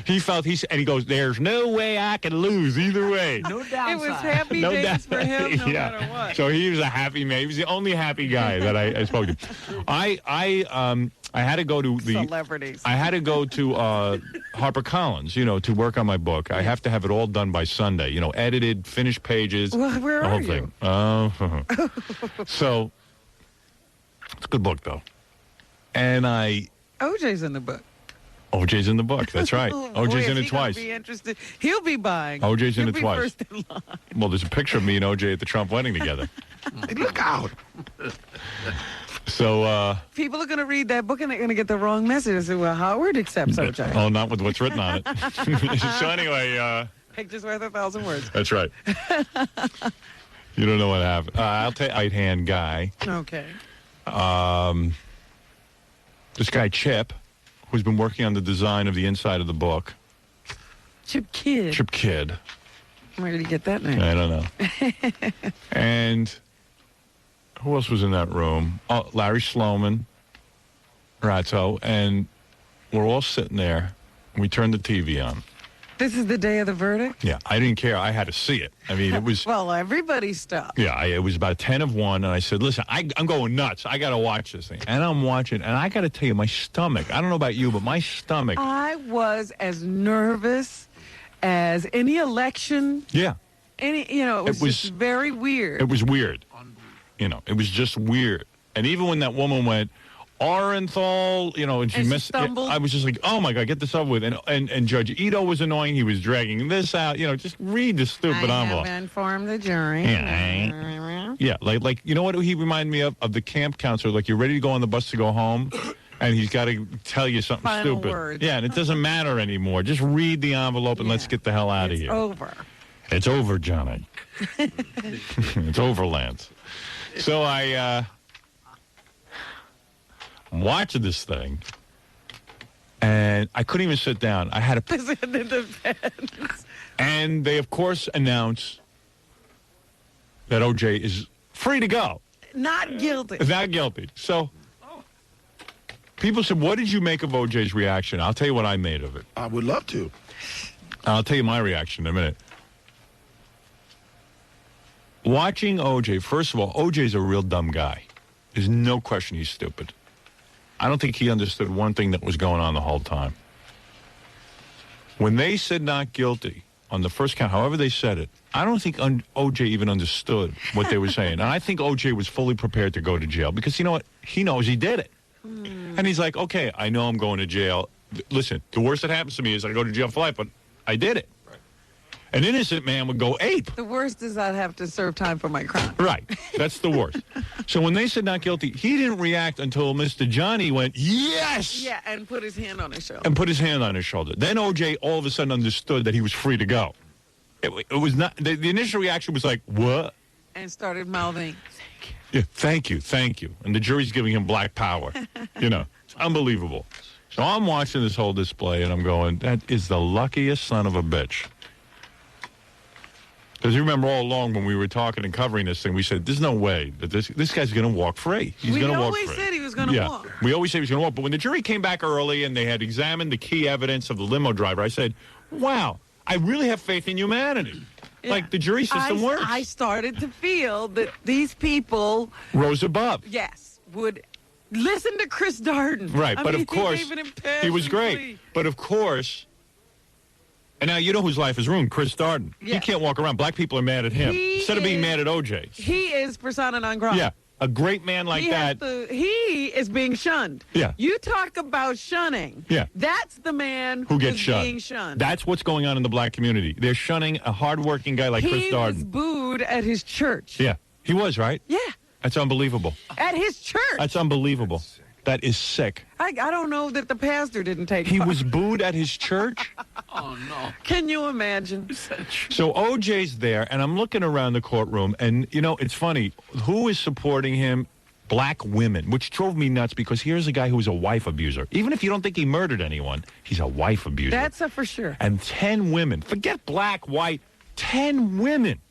S1: he felt and he goes, there's no way I can lose either way.
S6: No
S9: It
S6: downside.
S9: was happy
S1: No
S9: days
S1: doubt.
S9: for him no
S1: Yeah.
S9: matter what.
S1: So he was a happy man. He was the only happy guy that I spoke to. I had to go to
S9: Celebrities.
S1: I had to go to HarperCollins, to work on my book. I have to have it all done by Sunday. Edited, finished pages,
S9: Well, where
S1: the whole
S9: are you?
S1: thing. So it's a good book though. And
S9: OJ's in the book.
S1: OJ's in the book. That's right.
S9: Oh,
S1: OJ's
S9: boy,
S1: in
S9: is
S1: it
S9: he gonna
S1: twice.
S9: Be interested. He'll be buying.
S1: OJ's in
S9: He'll
S1: it
S9: be
S1: twice.
S9: First in line.
S1: Well, there's a picture of me and OJ at the Trump wedding together.
S7: Look out.
S1: So,
S9: People are going to read that book and they're going to get the wrong message. They say, well, Howard accepts OJ.
S1: oh, not with what's written on it. So anyway,
S9: Picture's worth 1,000 words.
S1: that's right. You don't know what happened. I'll tell you, right-hand guy.
S9: Okay.
S1: This guy, Chip, who's been working on the design of the inside of the book.
S9: Chip Kidd.
S1: Chip Kidd.
S9: Where did he get that name?
S1: I don't know. And who else was in that room? Oh, Larry Sloman, Ratto, and we're all sitting there. And we turned the TV on.
S9: This is the day of the verdict?
S1: Yeah, I didn't care. I had to see it. I mean, it was...
S9: Well, everybody stopped.
S1: Yeah, it was about 10 of 1, and I said, listen, I'm going nuts. I got to watch this thing. And I'm watching, and I got to tell you, my stomach, I don't know about you, but my stomach...
S9: I was as nervous as any election.
S1: Yeah.
S9: It was just very weird.
S1: It was weird. It was just weird. And even when that woman went, Orenthal, and she
S9: And she
S1: missed.
S9: stumbled.
S1: I was just like, oh my God, get this over with. And Judge Ito was annoying. He was dragging this out. Just read the stupid
S9: I
S1: envelope.
S9: have informed the jury.
S1: Yeah, like you know what he reminded me of the camp counselor. Like you're ready to go on the bus to go home, and he's got to tell you something
S9: Final
S1: stupid.
S9: words.
S1: Yeah, and it doesn't matter anymore. Just read the envelope and let's get the hell out of
S9: It's
S1: here.
S9: over.
S1: It's over, Johnny. It's over, Lance. So I'm watching this thing, and I couldn't even sit down. I had to.
S9: The defense.
S1: And they, of course, announce that O.J. is free to go.
S9: Not guilty.
S1: Not guilty. So people said, what did you make of O.J.'s reaction? I'll tell you what I made of it.
S7: I would love to.
S1: I'll tell you my reaction in a minute. Watching O.J., first of all, O.J.'s a real dumb guy. There's no question he's stupid. I don't think he understood one thing that was going on the whole time. When they said not guilty on the first count, however they said it, I don't think O.J. even understood what they were saying. And I think O.J. was fully prepared to go to jail because, you know what? he knows he did it. And he's like, okay, I know I'm going to jail. Listen, the worst that happens to me is I go to jail for life, but I did it. An innocent man would go ape.
S9: The worst is I'd have to serve time for my crime.
S1: Right. That's the worst. So when they said not guilty, he didn't react until Mr. Johnny went, yes!
S9: Yeah, and put his hand on his shoulder.
S1: And put his hand on his shoulder. Then O.J. all of a sudden understood that he was free to go. It was not, the initial reaction was like, what?
S9: And started mouthing,
S1: Yeah, thank you. And the jury's giving him black power. It's unbelievable. So I'm watching this whole display, and I'm going, that is the luckiest son of a bitch. Because you remember all along when we were talking and covering this thing, we said, there's no way that this guy's going to walk free. He's going to walk free.
S9: We always said he was going to walk.
S1: We always said he was going to walk. But when the jury came back early and they had examined the key evidence of the limo driver, I said, wow, I really have faith in humanity. Yeah. Like, the jury system works.
S9: I started to feel that these people...
S1: rose above.
S9: Yes, would listen to Chris Darden.
S1: Right, but of course, he was great.
S9: Plea.
S1: But of course... And now you know whose life is ruined, Chris Darden.
S9: Yeah.
S1: He can't walk around. Black people are mad at him. Instead of being mad at O.J.
S9: He is persona non grata.
S1: Yeah, a great man like that.
S9: He is being shunned.
S1: Yeah.
S9: You talk about shunning.
S1: Yeah.
S9: That's the man
S1: who gets
S9: who's being shunned.
S1: That's what's going on in the black community. They're shunning a hardworking guy like Chris Darden.
S9: He was booed at his church.
S1: Yeah, he was, right?
S9: Yeah.
S1: That's unbelievable.
S9: At his church.
S1: That's unbelievable. That is sick.
S9: I don't know that the pastor didn't take
S1: He
S9: part.
S1: was booed at his church?
S6: Oh, no.
S9: Can you imagine?
S1: So O.J.'s there, and I'm looking around the courtroom, and, it's funny. Who is supporting him? Black women, which drove me nuts because here's a guy who was a wife abuser. Even if you don't think he murdered anyone, he's a wife abuser.
S9: That's a for sure.
S1: And 10 women, forget black, white, 10 women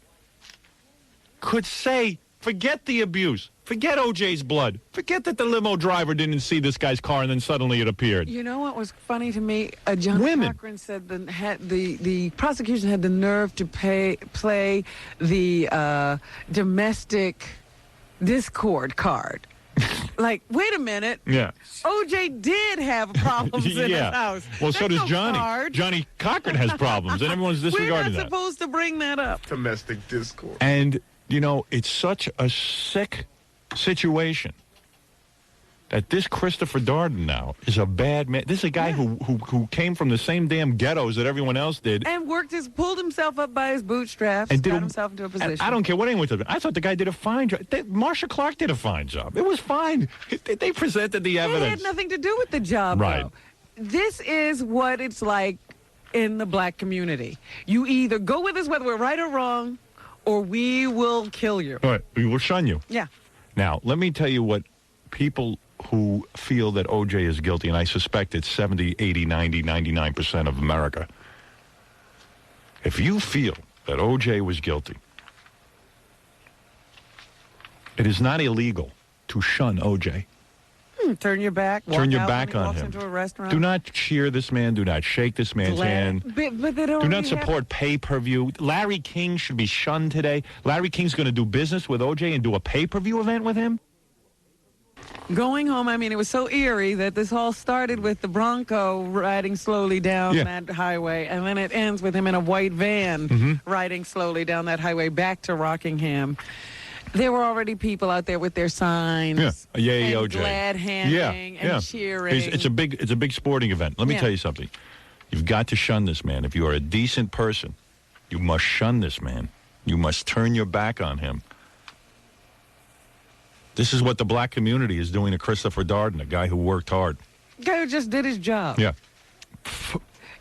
S1: could say, forget the abuse. Forget O.J.'s blood. Forget that the limo driver didn't see this guy's car and then suddenly it appeared.
S9: You know what was funny to me? John
S1: Women.
S9: Cochran said the prosecution had the nerve to play the domestic discord card. Like, wait a minute.
S1: Yeah.
S9: O.J. did have problems in his house.
S1: Well, so
S9: That's
S1: does
S9: no
S1: Johnny.
S9: card.
S1: Johnny Cochran has problems, and everyone's disregarding
S9: We're
S1: that.
S9: not supposed to bring that up.
S7: Domestic discord.
S1: And, it's such a sick situation that this Christopher Darden now is a bad man. This is a guy who came from the same damn ghettos that everyone else did.
S9: And pulled himself up by his bootstraps
S1: And
S9: got himself into a position.
S1: I don't care what anyone said. I thought the guy did a fine job. Marsha Clark did a fine job. It was fine. They presented the evidence.
S9: It had nothing to do with the job,
S1: Right.
S9: though. This is what it's like in the black community. You either go with us whether we're right or wrong, or we will kill you.
S1: All right, we will shun you.
S9: Yeah.
S1: Now, let me tell you what people who feel that O.J. is guilty, and I suspect it's 70, 80, 90, 99% of America. If you feel that O.J. was guilty, it is not illegal to shun O.J.
S9: Turn your back.
S1: Turn your
S9: walk out
S1: back
S9: when he
S1: on
S9: walks
S1: him.
S9: Into a restaurant.
S1: Do not cheer this man. Do not shake this man's hand.
S9: But they don't
S1: Do not
S9: really
S1: support pay-per-view. Larry King should be shunned today. Larry King's going to do business with O.J. and do a pay-per-view event with him?
S9: Going home, it was so eerie that this all started with the Bronco riding slowly down that highway, and then it ends with him in a white van riding slowly down that highway back to Rockingham. There were already people out there with their signs.
S1: Yeah,
S9: and
S1: O.J.
S9: glad handing and cheering.
S1: It's a big sporting event. Let me tell you something. You've got to shun this man. If you are a decent person, you must shun this man. You must turn your back on him. This is what the black community is doing to Christopher Darden, a guy who worked hard.
S9: Guy who just did his job.
S1: Yeah.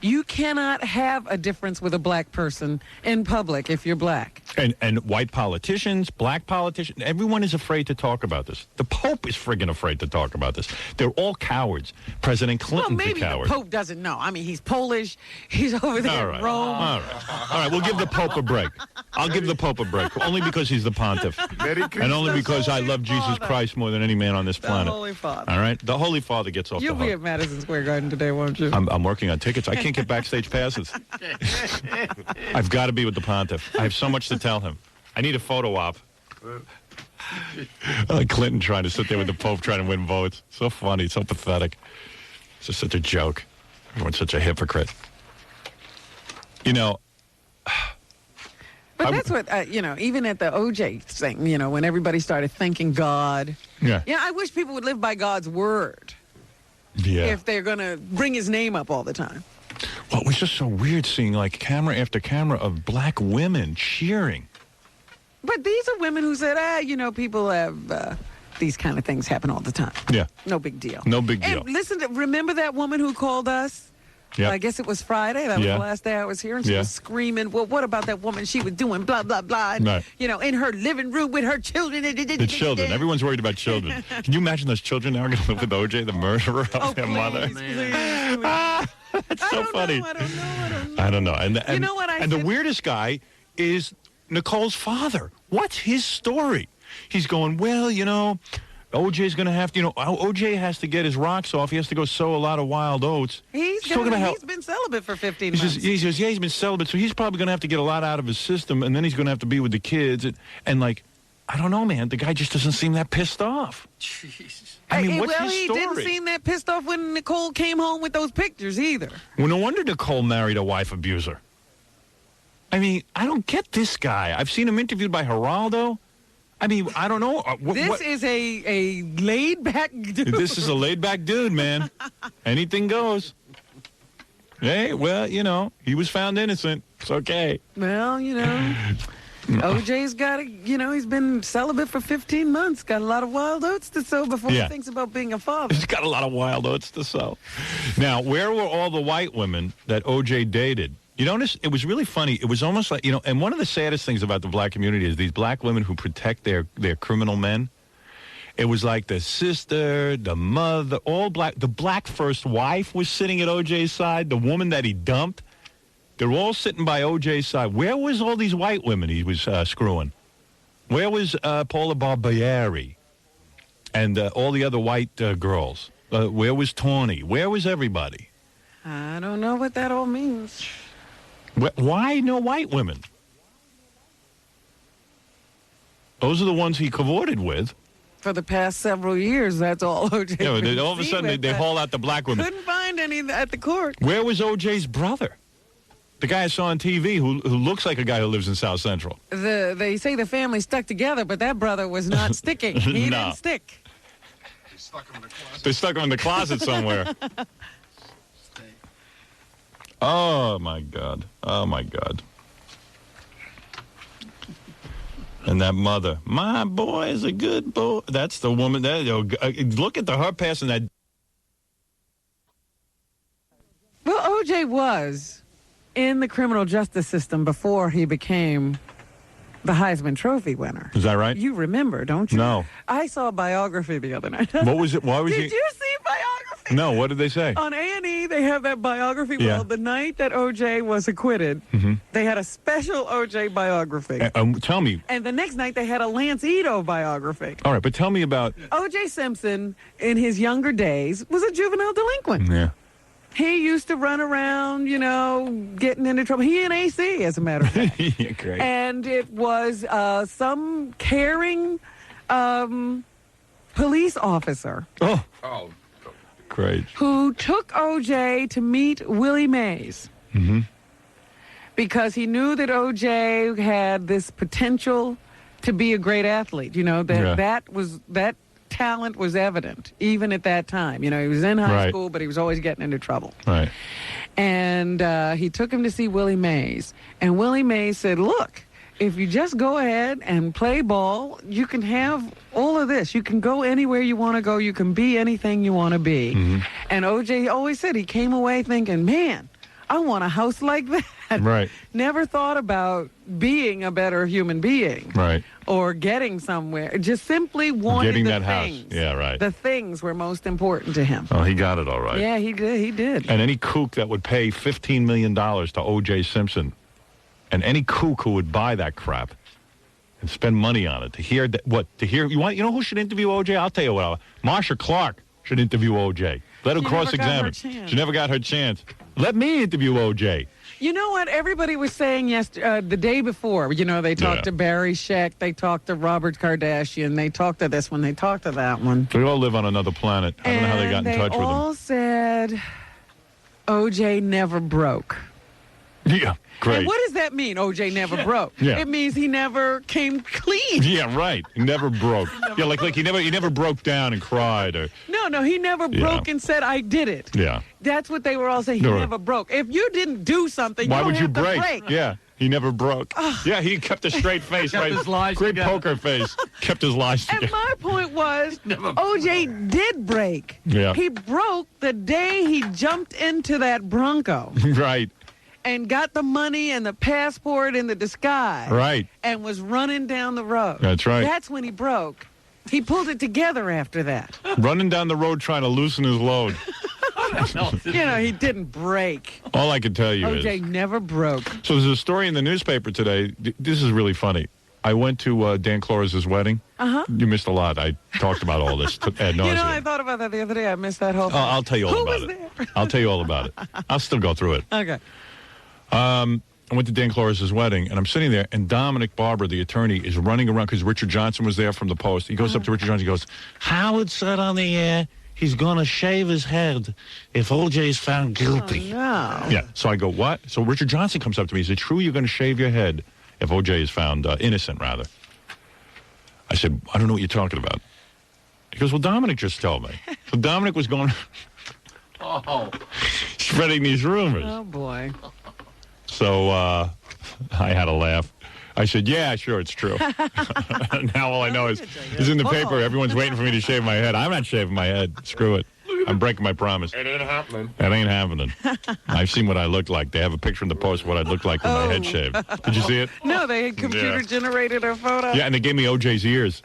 S9: You cannot have a difference with a black person in public if you're black.
S1: And white politicians, black politicians, everyone is afraid to talk about this. The Pope is friggin' afraid to talk about this. They're all cowards. President Clinton's a coward.
S9: Maybe the Pope doesn't know. He's Polish. He's over there in Rome.
S1: All right, we'll give the Pope a break. I'll give the Pope a break, only because he's the pontiff. And only because I love Jesus Christ more than any man on this planet.
S9: The Holy Father.
S1: All right? The Holy Father gets off
S9: You'll
S1: the hook.
S9: be at Madison Square Garden today, won't you?
S1: I'm working on tickets. I can't get backstage passes. I've got to be with the pontiff. I have so much to tell him. I need a photo op. Clinton trying to sit there with the Pope trying to win votes. So funny, so pathetic. It's just such a joke. Everyone's such a hypocrite.
S9: But But that's what, even at the OJ thing, when everybody started thanking God.
S1: Yeah.
S9: Yeah, I wish people would live by God's word
S1: Yeah.
S9: if they're going to bring his name up all the time.
S1: Well, it was just so weird seeing, like, camera after camera of black women cheering.
S9: But these are women who said, people have these kind of things happen all the time.
S1: Yeah.
S9: No big deal.
S1: No big deal.
S9: And remember that woman who called us?
S1: Yeah.
S9: I guess it was Friday. That was the last day I was here. And she was screaming, well, what about that woman? She was doing blah, blah, blah. And,
S1: Right.
S9: in her living room with her children.
S1: The children. Everyone's worried about children. Can you imagine those children now are going to live with OJ, the murderer of their mother?
S9: Please.
S1: That's so funny.
S9: I
S1: don't know. And
S9: you know what I
S1: And
S9: said?
S1: the weirdest guy is Nicole's father. What's his story? He's going, well, OJ's going to have to, OJ has to get his rocks off. He has to go sow a lot of wild oats.
S9: He's been celibate for 15 months.
S1: He says, he's been celibate, so he's probably going to have to get a lot out of his system, and then he's going to have to be with the kids. And I don't know, man. The guy just doesn't seem that pissed off.
S6: Jesus.
S1: I mean, what's
S9: well,
S1: his
S9: he
S1: story?
S9: didn't seem that pissed off when Nicole came home with those pictures either.
S1: Well, no wonder Nicole married a wife abuser. I mean, I don't get this guy. I've seen him interviewed by Geraldo. I mean, I don't know.
S9: This is a laid-back dude.
S1: This is a laid-back dude, man. Anything goes. Hey, well, he was found innocent. It's okay.
S9: Well, OJ's got he's been celibate for 15 months. Got a lot of wild oats to sow before he thinks about being a father.
S1: He's got a lot of wild oats to sow. Now, where were all the white women that OJ dated? You notice it was really funny. It was almost like, and one of the saddest things about the black community is these black women who protect their criminal men. It was like the sister, the mother, all black. The black first wife was sitting at OJ's side. The woman that he dumped, they're all sitting by OJ's side. Where was all these white women he was screwing? Where was Paula Barbieri and all the other white girls? Where was Tawny? Where was everybody?
S9: I don't know what that all means.
S1: Why no white women? Those are the ones he cavorted with.
S9: For the past several years, that's all OJ.
S1: Yeah, all of a sudden they haul out the black women.
S9: Couldn't find any at the court.
S1: Where was OJ's brother? The guy I saw on TV who looks like a guy who lives in South Central.
S9: They say the family stuck together, but that brother was not sticking. He didn't stick.
S1: They stuck him in the closet somewhere. Oh, my God. Oh, my God. And that mother, my boy is a good boy. That's the woman. Look at her passing that.
S9: Well, OJ was in the criminal justice system before he became the Heisman Trophy winner.
S1: Is that right?
S9: You remember, don't you?
S1: No.
S9: I saw a biography the other night.
S1: What was it? Why was
S9: Did you see biography?
S1: No, what did they say?
S9: On A&E, they have that biography.
S1: Yeah.
S9: Well, the night that OJ was acquitted, they had a special OJ biography.
S1: Tell me.
S9: And the next night, they had a Lance Ito biography.
S1: All right, but tell me about.
S9: OJ Simpson, in his younger days, was a juvenile delinquent.
S1: Yeah.
S9: He used to run around, getting into trouble. He and AC, as a matter of fact.
S1: Yeah, great.
S9: And it was some caring police officer.
S1: Oh, great.
S9: Who took OJ to meet Willie Mays. Because he knew that OJ had this potential to be a great athlete. That talent was evident even at that time. He was in high school, but he was always getting into trouble.
S1: Right.
S9: And he took him to see Willie Mays. And Willie Mays said, look, if you just go ahead and play ball, you can have all of this. You can go anywhere you want to go. You can be anything you want to be. And OJ always said he came away thinking, man, I want a house like that.
S1: Right.
S9: Never thought about being a better human being.
S1: Right.
S9: Or getting somewhere. Just simply wanted
S1: Getting
S9: the
S1: that
S9: things.
S1: house. Yeah, right.
S9: The things were most important to him.
S1: Oh, he got it all right.
S9: Yeah, he did.
S1: And any kook that would pay $15 million to O.J. Simpson, and any kook who would buy that crap and spend money on it, you know who should interview O.J.? I'll tell you what, Marsha Clark should interview O.J. Let him cross-examine. She never got her chance. Let me interview O.J.
S9: You know what? Everybody was saying the day before, they talked to Barry Scheck, they talked to Robert Kardashian, they talked to this one, they talked to that one.
S1: We all live on another planet. I don't know how they got in touch with him.
S9: They all said O.J. never broke.
S1: Yeah, great.
S9: And what does that mean? OJ never broke.
S1: Yeah.
S9: It means he never came clean.
S1: Yeah, right. He never broke. Yeah, like he never broke down and cried or.
S9: No, he never broke and said, I did it.
S1: Yeah.
S9: That's what they were all saying. He
S1: No.
S9: never broke. If you didn't do something,
S1: Why
S9: you
S1: would
S9: don't
S1: you
S9: have to
S1: break? Yeah, he never broke. Yeah, he kept a straight face,
S6: Kept
S1: right?
S6: his lies
S1: Great
S6: together.
S1: poker face. Kept his lies
S9: And
S1: together.
S9: my point was, OJ did break.
S1: Yeah.
S9: He broke the day he jumped into that Bronco
S1: Right,
S9: and got the money and the passport in the disguise.
S1: right.
S9: And was running down the road.
S1: That's right.
S9: That's when he broke. He pulled it together after that.
S1: Running down the road trying to loosen his load.
S9: You know, he didn't break.
S1: All I can tell you
S9: OJ
S1: is.
S9: never broke.
S1: So there's a story in the newspaper today. This is really funny. I went to Dan Cloris' wedding.
S9: Uh-huh.
S1: You missed a lot. I talked about all this ad nauseum.
S9: You know, I thought about that the other day. I missed that whole thing.
S1: I'll tell you all
S9: Who
S1: about
S9: was
S1: it.
S9: there?
S1: I'll tell you all about it. I'll still go through it.
S9: Okay.
S1: I went to Dan Cloris' wedding, and I'm sitting there, and Dominic Barber, the attorney, is running around because Richard Johnson was there from the Post. He goes up to Richard Johnson. He goes,
S7: Howard said on the air he's going to shave his head if OJ is found guilty.
S9: No.
S1: yeah. So I go, what? So Richard Johnson comes up to me. Is it true you're going to shave your head if OJ is found innocent, rather? I said, I don't know what you're talking about. He goes, well, Dominic just told me. So Dominic was going, spreading these rumors.
S9: Oh, boy.
S1: So I had a laugh. I said, yeah, sure, it's true. Now all I know is it's in the paper. Everyone's waiting for me to shave my head. I'm not shaving my head. Screw it. I'm breaking my promise.
S3: It ain't happening.
S1: That ain't happening. I've seen what I look like. They have a picture in the Post of what I'd look like with my head shaved. Did you see it?
S9: No, they had computer-generated a photo.
S1: Yeah, and they gave me OJ's ears.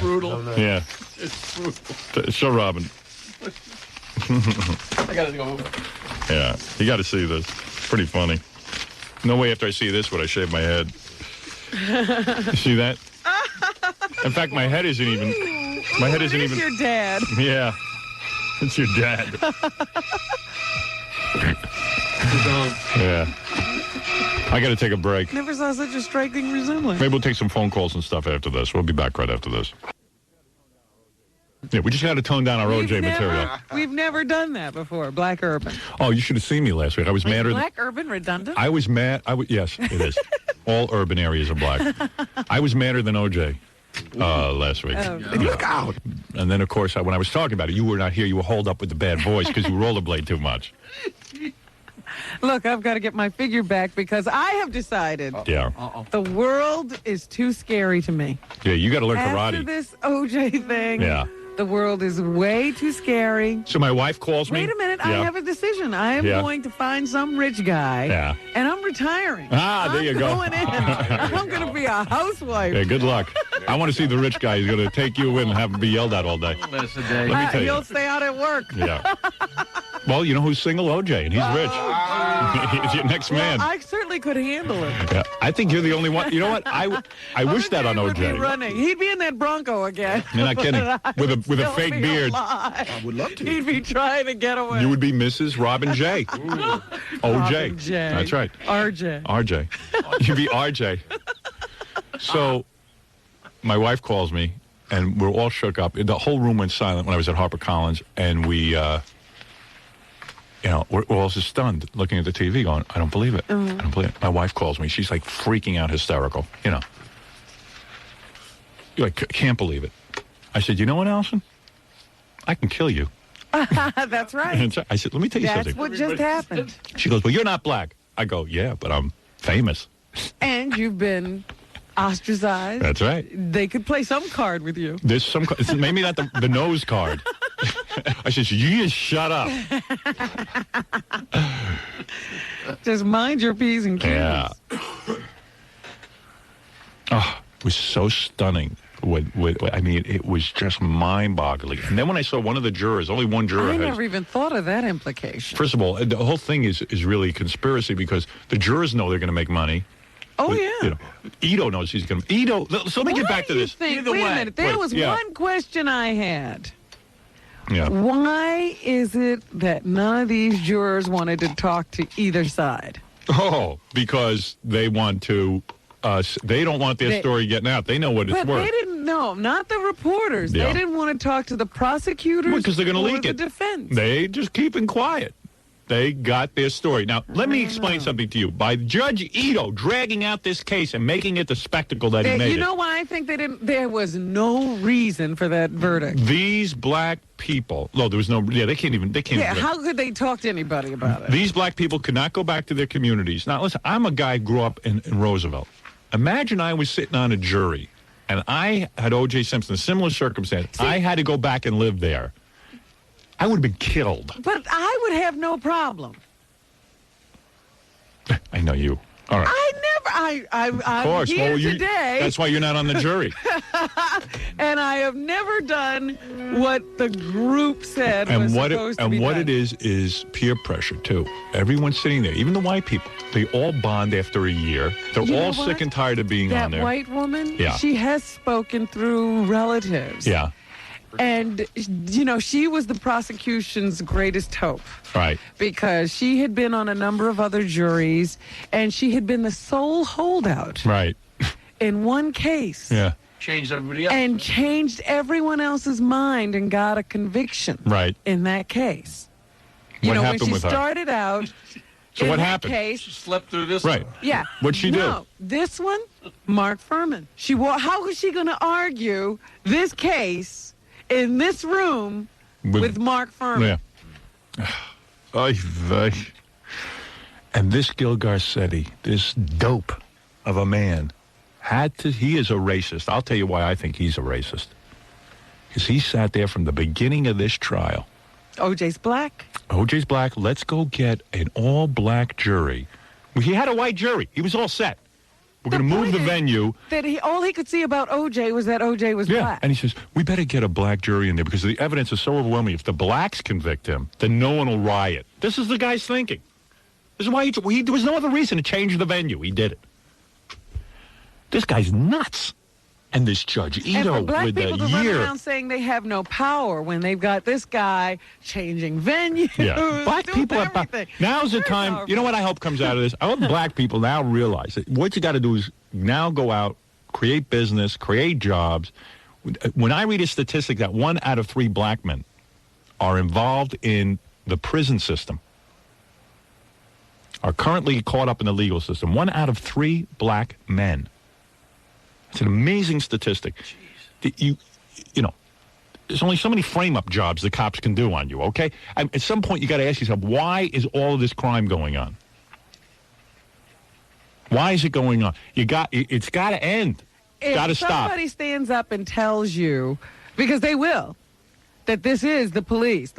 S6: Brutal.
S1: Yeah.
S6: It's brutal.
S1: Show Robin.
S6: I gotta go.
S1: Yeah, you got to see this. Pretty funny. No way after I see this would I shave my head. You see that? In fact, my head isn't even. My head isn't even.
S9: Your dad.
S1: Yeah, it's your dad. Yeah. I got to take a break.
S9: Never saw such a striking resemblance.
S1: Maybe we'll take some phone calls and stuff after this. We'll be back right after this. Yeah, we just got to tone down our OJ material.
S9: We've never done that before. Black Urban.
S1: Oh, you should have seen me last week. I was madder.
S9: Black Urban redundant?
S1: I was mad. Yes, it is. All urban areas are black. I was madder than OJ last week.
S9: Oh.
S7: Look out.
S1: And then, of course, when I was talking about it, you were not here. You were holed up with the bad voice because you rollerblade too much.
S9: Look, I've got to get my figure back because I have decided
S1: Yeah.
S9: the world is too scary to me.
S1: Yeah, you got to learn
S9: After
S1: karate.
S9: this OJ thing,
S1: Yeah.
S9: the world is way too scary.
S1: So my wife calls me.
S9: Wait a minute,
S1: Yeah.
S9: I have a decision. I am
S1: Yeah.
S9: going to find some rich guy,
S1: Yeah.
S9: and I'm retiring.
S1: Ah, there you go.
S9: I'm going in. I'm going to be a housewife.
S1: Yeah, good luck. I want to see the rich guy. He's going to take you in and have him be yelled at all day.
S6: Last a day.
S1: Let me tell you.
S9: You'll stay out at work.
S1: Yeah. Well, you know who's single? OJ, and he's rich. He's your next man.
S9: I certainly could handle it.
S1: Yeah, I think you're the only one. You know what? I wish that on
S9: Would be
S1: OJ.
S9: running. He'd be in that Bronco again.
S1: You're not kidding. With a
S9: Still
S1: fake
S9: be
S1: beard.
S9: alive.
S7: I would love to.
S9: He'd be trying to get away.
S1: You would be Mrs. Robin J. OJ.
S9: Robin J.
S1: That's right.
S9: RJ.
S1: RJ. You'd be RJ. So my wife calls me, and we're all shook up. The whole room went silent when I was at HarperCollins, and we, we're all just stunned looking at the TV going, I don't believe it. I don't believe it. My wife calls me. She's like freaking out, hysterical. You're like, can't believe it. I said, you know what, Allison? I can kill you.
S9: That's right.
S1: And I said, let me tell you
S9: That's
S1: something.
S9: what just happened.
S1: She goes, well, you're not black. I go, yeah, but I'm famous.
S9: And you've been ostracized.
S1: That's right.
S9: They could play some card with you.
S1: There's some, maybe not the nose card. I said, you just shut up.
S9: Just mind your P's and Q's.
S1: Yeah. Oh, it was so stunning. I mean, it was just mind-boggling. And then when I saw one of the jurors, only one juror
S9: I
S1: had...
S9: never even thought of that implication.
S1: First of all, the whole thing is really a conspiracy because the jurors know they're going to make money.
S9: Oh, yeah.
S1: You know, Ito knows he's going to... Ito, so let me get back to this.
S9: Wait
S6: Either
S9: a
S6: way.
S9: minute. There
S1: Wait,
S9: was
S1: yeah.
S9: one question I had.
S1: Yeah.
S9: Why is it that none of these jurors wanted to talk to either side?
S1: Oh, because they want to... they don't want their story getting out. They know what it's
S9: But
S1: worth.
S9: they didn't know, not the reporters.
S1: Yeah.
S9: They didn't want to talk to the prosecutors
S1: Because they're going to
S9: or
S1: leak
S9: the
S1: it.
S9: defense.
S1: They just keeping quiet. They got their story. Now, let me explain something to you. By Judge Ito dragging out this case and making it the spectacle that he made
S9: You know why I think they didn't? There was no reason for that verdict.
S1: These black people, no, there was no, they can't even.
S9: Yeah, how could they talk to anybody about it?
S1: These black people could not go back to their communities. Now, listen, I'm a guy who grew up in Roosevelt. Imagine I was sitting on a jury, and I had O.J. Simpson, a similar circumstance. I had to go back and live there. I would have been killed.
S9: But I would have no problem.
S1: I know you. All right.
S9: I'm here today.
S1: That's why you're not on the jury.
S9: And I have never done what the group said was supposed to be done.
S1: And what it is peer pressure, too. Everyone's sitting there, even the white people. They all bond after a year. They're all sick and tired of being on there.
S9: That white woman,
S1: yeah.
S9: She has spoken through relatives.
S1: Yeah.
S9: And, you know, she was the prosecution's greatest hope.
S1: Right.
S9: Because she had been on a number of other juries, and she had been the sole holdout.
S1: Right.
S9: In one case.
S1: Yeah.
S6: Changed everybody else.
S9: And changed everyone else's mind and got a conviction.
S1: Right.
S9: In that case.
S1: What happened
S9: when she
S1: with her?
S9: started out.
S1: So what happened?
S9: Case,
S6: She slept through this
S1: Right.
S6: one.
S9: Yeah.
S1: What'd she do?
S9: No, this one, Mark Furman. How was she going to argue this case in this room with Mark Furman?
S1: Yeah. And this Gil Garcetti, this dope of a man, he is a racist. I'll tell you why I think he's a racist. Because he sat there from the beginning of this trial.
S9: O.J.'s black.
S1: O.J.'s black. Let's go get an all-black jury. He had a white jury. He was all set. We're going to move the venue.
S9: That all he could see about O.J. was that O.J. was black.
S1: And he says, we better get a black jury in there because the evidence is so overwhelming. If the blacks convict him, then no one will riot. This is the guy's thinking. This is why there was no other reason to change the venue. He did it. This guy's nuts. And this Judge Ito
S9: and for black
S1: with
S9: people
S1: the
S9: to run
S1: year.
S9: around saying they have no power when they've got this guy changing venues.
S1: Yeah. Black
S9: doing
S1: people
S9: everything.
S1: Now's the time.
S9: Powerful.
S1: You know what I hope comes out of this? I hope black people now realize that what you got to do is now go out, create business, create jobs. When I read a statistic that 1 out of 3 black men are involved in the prison system, are currently caught up in the legal system, 1 out of 3 black men. It's an amazing statistic. You know, there's only so many frame-up jobs the cops can do on you, okay? At some point, you got to ask yourself, why is all of this crime going on? Why is it going on? It's got to end. It's got to stop.
S9: If somebody stands up and tells you, because they will, that this is the police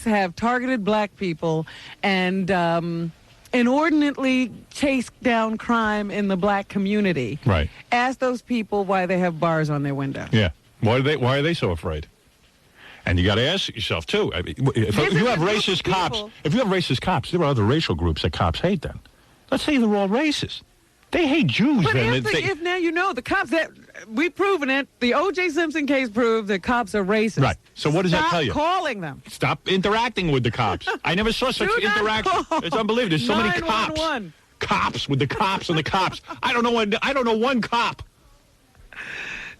S9: have targeted black people and inordinately chase down crime in the black community.
S1: Right.
S9: Ask those people why they have bars on their window.
S1: Yeah. Why are they so afraid? And you got to ask yourself too. I mean, if you have racist cops, there are other racial groups that cops hate. Then, let's say they're all racist. They hate Jews.
S9: But if now you know the cops that we've proven it, the O.J. Simpson case proved that cops are racist.
S1: Right. So what does that tell you?
S9: Stop calling them.
S1: Stop interacting with the cops. I never saw such interaction. It's unbelievable. There's so many cops. Cops with the cops and the cops. I don't know one cop.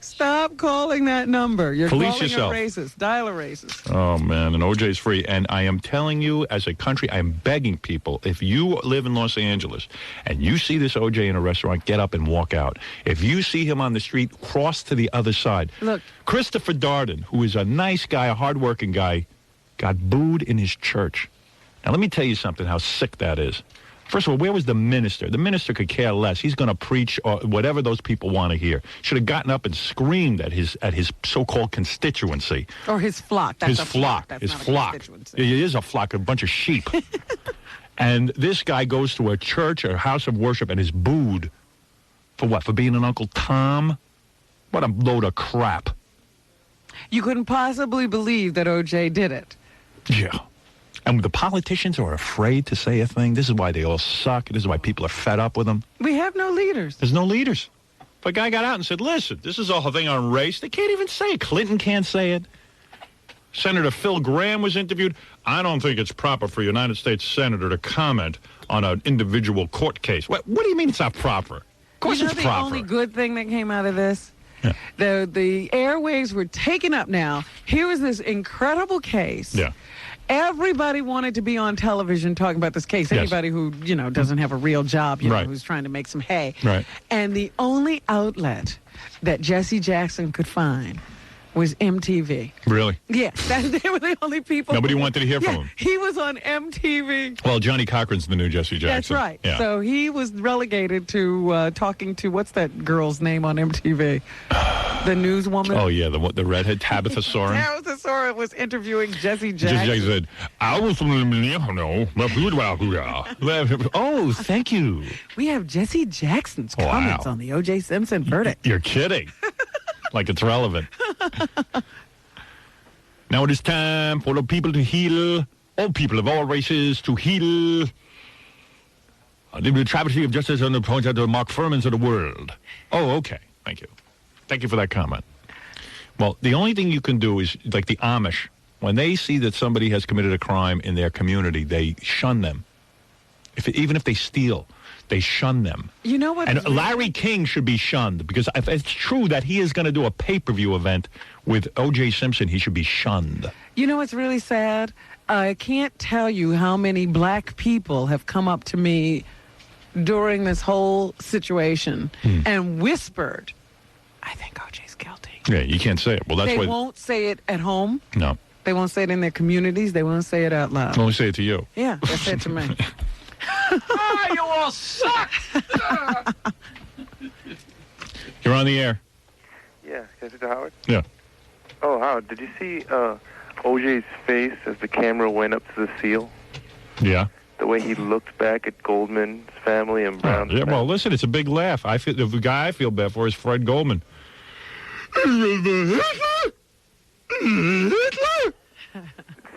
S9: Stop calling that number. You're
S1: Police
S9: calling
S1: yourself.
S9: a racist. Dial a racist.
S1: Oh, man, and OJ's free. And I am telling you, as a country, I am begging people, if you live in Los Angeles and you see this OJ in a restaurant, get up and walk out. If you see him on the street, cross to the other side.
S9: Look.
S1: Christopher Darden, who is a nice guy, a hardworking guy, got booed in his church. Now, let me tell you something, how sick that is. First of all, where was the minister? The minister could care less. He's going to preach or whatever those people want to hear. Should have gotten up and screamed at his so-called constituency.
S9: Or his flock. That's
S1: his
S9: a
S1: flock.
S9: That's
S1: his
S9: not
S1: flock.
S9: A constituency.
S1: It is a flock, a bunch of sheep. And this guy goes to a church or a house of worship and is booed. For what? For being an Uncle Tom? What a load of crap.
S9: You couldn't possibly believe that O.J. did it.
S1: Yeah. And the politicians are afraid to say a thing. This is why they all suck. This is why people are fed up with them.
S9: We have no leaders.
S1: There's no leaders. If a guy got out and said, listen, this is a whole thing on race, they can't even say it. Clinton can't say it. Senator Phil Gramm was interviewed. I don't think it's proper for a United States senator to comment on an individual court case. What do you mean it's not proper? Of course it's proper.
S9: The only good thing that came out of this? Yeah. The airwaves were taken up now. Here was this incredible case.
S1: Yeah.
S9: Everybody wanted to be on television talking about this case.
S1: Yes.
S9: Anybody who, doesn't have a real job,
S1: Right.
S9: who's trying to make some hay.
S1: Right.
S9: And the only outlet that Jesse Jackson could find was MTV.
S1: Really?
S9: Yeah, they were the only people.
S1: Nobody wanted to hear from him.
S9: He was on MTV.
S1: Well, Johnny Cochran's the new Jesse Jackson.
S9: That's right.
S1: Yeah.
S9: So he was relegated to talking to, what's that girl's name on MTV? The newswoman?
S1: Oh, yeah, the redhead, Tabitha Soren.
S9: Tabitha Soren was interviewing Jesse
S1: Jesse
S9: Jackson.
S1: Jackson said, I was from Oh, thank you.
S9: We have Jesse Jackson's
S1: Wow.
S9: comments on the O.J. Simpson verdict.
S1: You're kidding. Like it's relevant. Now it is time for the people to heal. All people of all races to heal. The travesty of justice on the point of the Mark Furmans of the world. Oh, okay. Thank you. Thank you for that comment. Well, the only thing you can do is, like the Amish, when they see that somebody has committed a crime in their community, they shun them. Even if they steal, they shun them.
S9: You know what?
S1: And Larry King should be shunned, because if it's true that he is going to do a pay-per-view event with O.J. Simpson, he should be shunned.
S9: You know what's really sad? I can't tell you how many black people have come up to me during this whole situation and whispered, I think O.J.'s guilty.
S1: Yeah, you can't say it. Well, that's
S9: They
S1: why.
S9: won't say it at home.
S1: No.
S9: They won't say it in their communities. They won't say it out loud.
S1: Only say it to you.
S9: Yeah, they say it to me.
S6: Ah, you all suck!
S1: You're on the air.
S11: Yeah, can I speak to Howard?
S1: Yeah.
S11: Oh, Howard, did you see OJ's face as the camera went up to the seal?
S1: Yeah.
S11: The way he looked back at Goldman's family and Brown's
S1: Yeah,
S11: family?
S1: well, listen, it's a big laugh. The guy I feel bad for is Fred Goldman.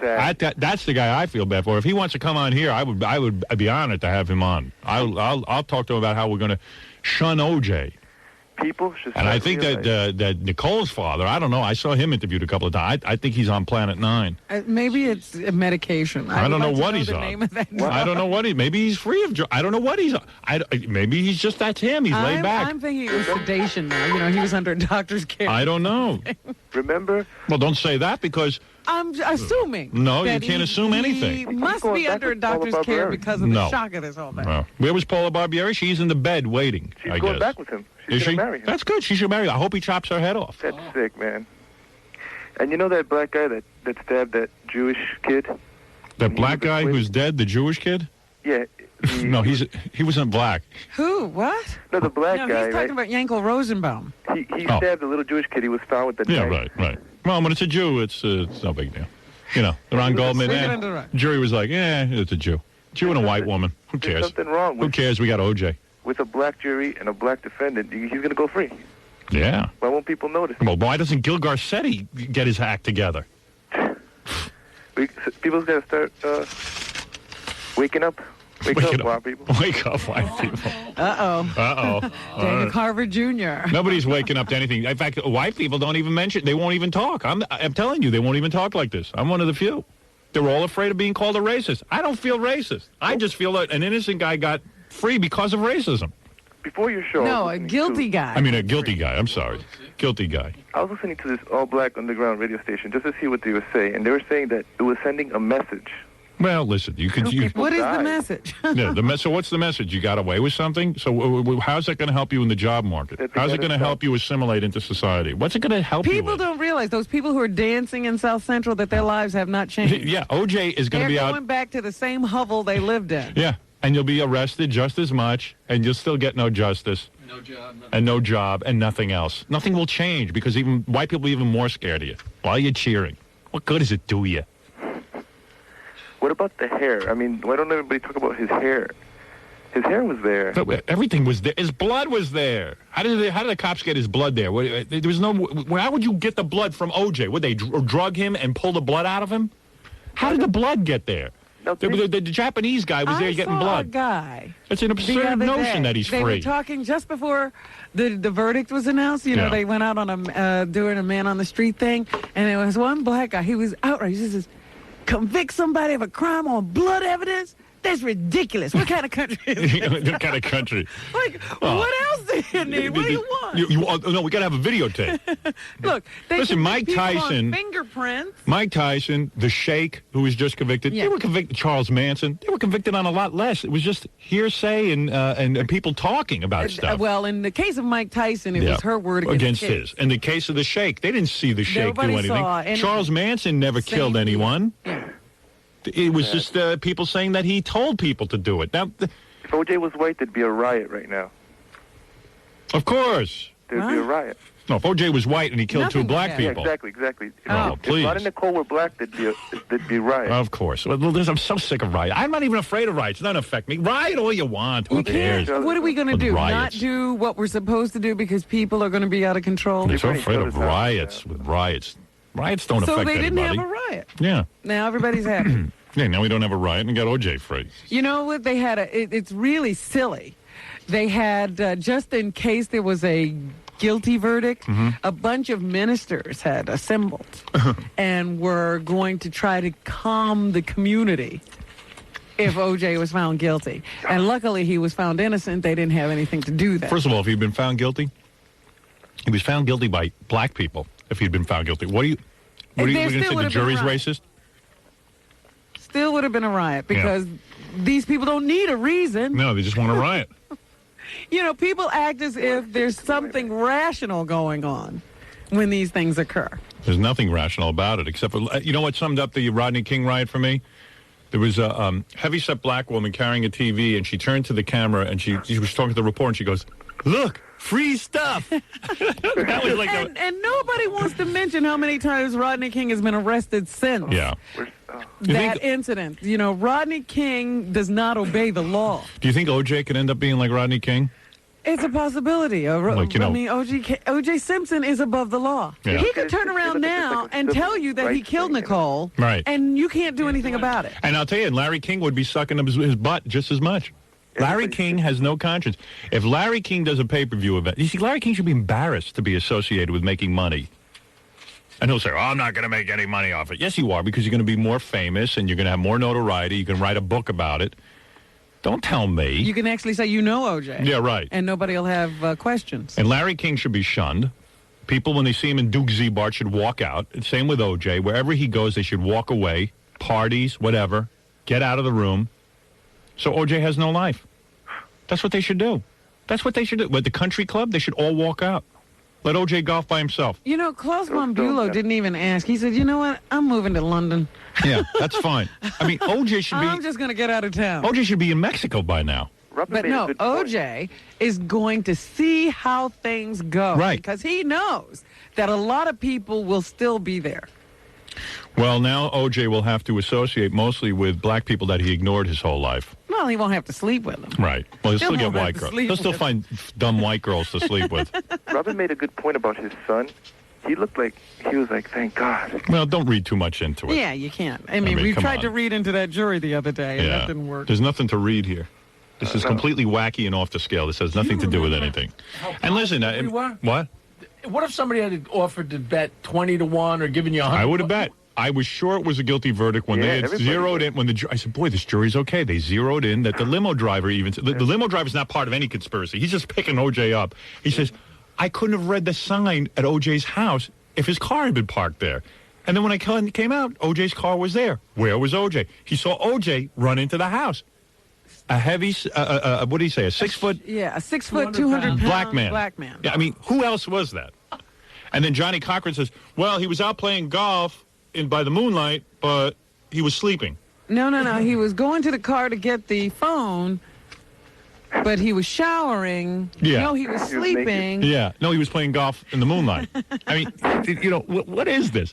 S1: That's the guy I feel bad for. If he wants to come on here, I'd be honored to have him on. I'll talk to him about how we're going to shun OJ.
S11: People should.
S1: And I think that Nicole's father, I don't know. I saw him interviewed a couple of times. I think he's on Planet 9.
S9: Maybe it's a medication.
S1: I don't know what he's
S9: the
S1: on.
S9: name of that
S1: I don't know what maybe he's free of drugs. I don't know what he's on. Maybe he's just, that's him. He's laid back.
S9: I'm thinking it was sedation now. He was under a doctor's care.
S1: I don't know.
S11: Remember?
S1: Well, don't say that, because
S9: I'm assuming.
S1: No, you
S9: that
S1: can't assume anything.
S9: He must be under a doctor's care because of the shock of this whole thing.
S1: No. Where was Paula Barbieri? She's in the bed waiting.
S11: She's
S1: I
S11: going
S1: guess.
S11: back with him.
S1: Is
S11: She's
S1: she?
S11: going to marry him.
S1: That's good. She should marry him. I hope he chops her head off.
S11: That's sick, man. And you know that black guy that stabbed that Jewish kid?
S1: That black guy who's dead, the Jewish kid?
S11: Yeah.
S1: No, he wasn't black.
S9: Who? What?
S11: No, the black
S9: No,
S11: guy,
S9: he's talking about Yankel Rosenbaum.
S11: He stabbed the little Jewish kid. He was found with the
S1: Yeah,
S11: knife.
S1: right. Well, when it's a Jew, it's no big deal. Ron Goldman.
S11: Leave it under the rug.
S1: Jury was like, it's a Jew. Jew and a white woman. Who cares?
S11: There's something wrong
S1: Who cares? We got OJ.
S11: with a black jury and a black defendant. He's going to go free.
S1: Yeah.
S11: Why won't people notice?
S1: Well, why doesn't Gil Garcetti get his act together?
S11: People's got to start waking up. Wake up, white people.
S1: Wake up, white people.
S9: Uh-oh. Dana Carver Jr.
S1: Nobody's waking up to anything. In fact, white people don't even mention. They won't even talk. I'm telling you, they won't even talk like this. I'm one of the few. They're all afraid of being called a racist. I don't feel racist. I just feel that an innocent guy got free because of racism.
S11: Before your show...
S9: No, a guilty guy.
S1: I mean, a guilty guy. I'm sorry. Guilty guy.
S11: I was listening to this all-black underground radio station just to see what they were saying, and they were saying that it was sending a message.
S1: Well, listen, you could...
S9: What is the message?
S1: Yeah, so what's the message? You got away with something? So how's that going to help you in the job market? How's it going to help you assimilate into society? What's it going to help you
S9: People
S1: with?
S9: don't realize, those people who are dancing in South Central, that their lives have not changed.
S1: Yeah, OJ is going to be
S9: They're
S1: out...
S9: going back to the same hovel they lived in.
S1: Yeah, and you'll be arrested just as much, and you'll still get no justice.
S6: No job.
S1: And no job, and nothing else. Nothing will change, because even white people are even more scared of you. Why are you cheering? What good does it do you?
S11: What about the hair? I mean, why don't everybody talk about his hair? His hair was there.
S1: Everything was there. His blood was there. How did the cops get his blood there? There was no... How would you get the blood from OJ? Would they drug him and pull the blood out of him? How did the blood get there? The Japanese guy was there getting blood.
S9: A guy.
S1: It's an absurd notion that he's
S9: They
S1: free.
S9: were talking just before the verdict was announced.
S1: Yeah.
S9: They went out on doing a man on the street thing, and there was one black guy. He was outraged. He says, convict somebody of a crime on blood evidence? That's ridiculous. What kind of country is this?
S1: What kind of country?
S9: Like, what else do you need? What do you want?
S1: No, we got to have a videotape.
S9: Look, they
S1: Listen,
S9: can
S1: Mike
S9: put people on
S1: Tyson.
S9: fingerprints.
S1: Mike Tyson, the Sheikh, who was just convicted,
S9: Yeah.
S1: they were convicted. Charles Manson, they were convicted on a lot less. It was just hearsay and people talking about stuff.
S9: Well, in the case of Mike Tyson, it was her word against
S1: his. In the case of the Sheikh, they didn't see the Sheikh
S9: Nobody
S1: do anything.
S9: saw anything.
S1: Charles Manson never killed anyone. It was just people saying that he told people to do it. Now,
S11: If O.J. was white, there'd be a riot right now.
S1: of course.
S11: There'd be a riot.
S1: No, if O.J. was white and he killed two black people.
S11: Yeah, exactly.
S1: Oh, please.
S11: If Rod and Nicole were black, there'd be a riot.
S1: Of course. Well, I'm so sick of riots. I'm not even afraid of riots. It doesn't affect me. Riot all you want. Who cares?
S9: What are we going to
S1: With
S9: do?
S1: riots.
S9: Not do what we're supposed to do because people are going to be out of control?
S1: You're so afraid of riots with riots. Riots don't
S9: So
S1: affect
S9: they didn't
S1: anybody.
S9: have a riot.
S1: Yeah.
S9: Now everybody's happy.
S1: Yeah, now we don't have a riot and got O.J. free.
S9: You know what? They had it's really silly. They had, just in case there was a guilty verdict, a bunch of ministers had assembled and were going to try to calm the community if O.J. was found guilty. And luckily he was found innocent. They didn't have anything to do that.
S1: First of all, if he'd been found guilty, he was found guilty by black people. If he'd been found guilty, what are you going to say? The jury's racist?
S9: Still would have been a riot because these people don't need a reason.
S1: No, they just want to riot.
S9: You know, people act as if there's something rational going on when these things occur.
S1: There's nothing rational about it, except for, you know what summed up the Rodney King riot for me? There was a heavyset black woman carrying a TV, and she turned to the camera, and she was talking to the reporter, and she goes, "Look, free stuff." That was like
S9: and nobody wants to mention how many times Rodney King has been arrested since.
S1: Yeah.
S9: That incident. You know, Rodney King does not obey the law.
S1: Do you think O.J. could end up being like Rodney King?
S9: It's a possibility.
S1: Like, you know-
S9: I mean, O.J. Simpson is above the law.
S1: Yeah.
S9: He could turn around now and tell you that he killed Nicole,
S1: Right.
S9: and you can't do anything about it.
S1: And I'll tell you, Larry King would be sucking up his butt just as much. Larry King has no conscience. If Larry King does a pay-per-view event, you see, Larry King should be embarrassed to be associated with making money. And he'll say, "Oh, I'm not going to make any money off it." Yes, you are, because you're going to be more famous and you're going to have more notoriety. You can write a book about it. Don't tell me.
S9: You can actually say you know O.J.
S1: Yeah, right.
S9: And nobody will have questions.
S1: And Larry King should be shunned. People, when they see him in Duke Z-Bart, should walk out. Same with O.J. Wherever he goes, they should walk away. Parties, whatever. Get out of the room. So O.J. has no life. That's what they should do. That's what they should do. At the country club, they should all walk out. Let O.J. golf by himself.
S9: You know, Klaus von Bülow didn't even ask. He said, "You know what? I'm moving to London.
S1: Yeah, that's fine. I mean, O.J. should be...
S9: I'm just going to get out of town."
S1: O.J. should be in Mexico by now.
S9: But no, O.J. is going to see how things go.
S1: Right.
S9: Because he knows that a lot of people will still be there.
S1: Well, now O.J. will have to associate mostly with black people that he ignored his whole life.
S9: Well, he won't have to sleep with them.
S1: Right. Well, he'll still
S9: Still
S1: get
S9: won't have
S1: white
S9: to
S1: girls.
S9: sleep
S1: He'll still
S9: with
S1: find dumb white girls to sleep with.
S11: Robin made a good point about his son. He looked like, he was like, thank God.
S1: Well, don't read too much into it.
S9: Yeah, you can't. I mean, we
S1: come
S9: tried
S1: on.
S9: to read into that jury the other day, and that didn't work.
S1: There's nothing to read here. This is completely wacky and off the scale. This has nothing to do with anything. And listen,
S6: we were?
S1: what?
S6: What if somebody had offered to bet 20-1 or given you 100?
S1: I would have bet. I was sure it was a guilty verdict when they had zeroed in. When I said, "Boy, this jury's okay." They zeroed in that the limo driver even the limo driver's not part of any conspiracy. He's just picking O.J. up. He says, "I couldn't have read the sign at O.J.'s house if his car had been parked there." And then when I came out, O.J.'s car was there. Where was O.J.? He saw O.J. run into the house. A heavy, what did he say? A 6 foot?
S9: Yeah, a 6 foot, 200 pound
S1: black man.
S9: Black man.
S1: Yeah, I mean, who else was that? And then Johnny Cochran says, "Well, he was out playing golf by the moonlight, but he was sleeping."
S9: No. He was going to the car to get the phone, but he was showering.
S1: Yeah.
S9: No, he was sleeping.
S1: Yeah. No, he was playing golf in the moonlight. I mean, you know, what is this?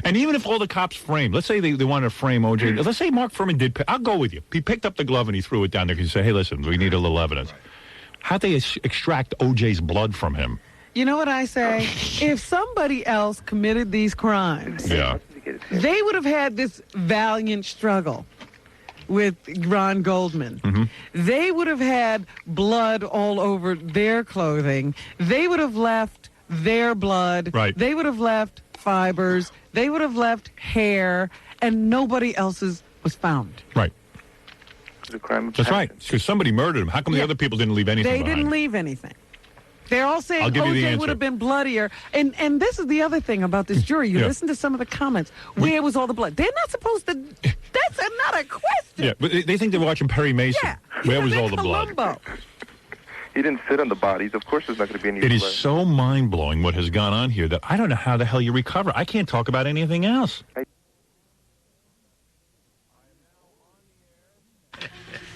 S1: And even if all the cops framed, let's say they wanted to frame O.J. Let's say Mark Furman did. I'll go with you. He picked up the glove and he threw it down there because he said, "Hey, listen, we need a little evidence." How'd they extract O.J.'s blood from him?
S9: You know what I say? If somebody else committed these crimes, they would have had this valiant struggle with Ron Goldman.
S1: Mm-hmm.
S9: They would have had blood all over their clothing. They would have left their blood.
S1: Right.
S9: They would have left fibers. They would have left hair, and nobody else's was found.
S1: Right.
S11: is a crime of
S1: That's right.
S11: passion.
S1: Because somebody murdered him. How come the
S9: Yeah.
S1: other people didn't leave anything
S9: They
S1: behind?
S9: didn't leave anything. They're all saying
S1: I'll give you the
S9: OJ
S1: answer.
S9: would have been bloodier. And this is the other thing about this jury. You
S1: Yeah.
S9: listen to some of the comments. Where was all the blood? They're not supposed to. That's not a question.
S1: Yeah, but they think they're watching Perry Mason.
S9: Yeah.
S1: Where was
S9: They're
S1: all the blood?
S9: Columbo.
S11: He didn't sit on the bodies. Of course, there's not going to be any
S1: It is
S11: blood.
S1: so mind-blowing what has gone on here that I don't know how the hell you recover. I can't talk about anything else.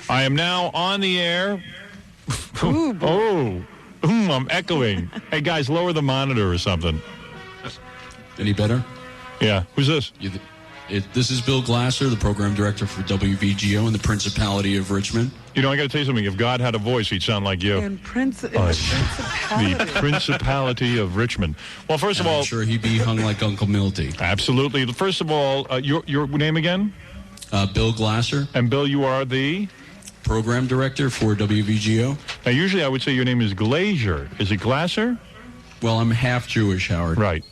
S1: I am now on the air. I'm echoing. Hey, guys, lower the monitor or something.
S12: Any better?
S1: Yeah. Who's this?
S12: This is Bill Glasser, the program director for WVGO in the Principality of Richmond.
S1: You know, I got to tell you something. If God had a voice, he'd sound like you.
S9: And
S1: The Principality of Richmond. Well, first of all,
S12: I'm sure he'd be hung like Uncle Milty.
S1: Absolutely. First of all, your name again?
S12: Bill Glasser.
S1: And Bill, you are the
S12: program director for WVGO.
S1: Now, usually I would say your name is Glazier. Is it Glasser?
S12: Well, I'm half Jewish, Howard.
S1: Right.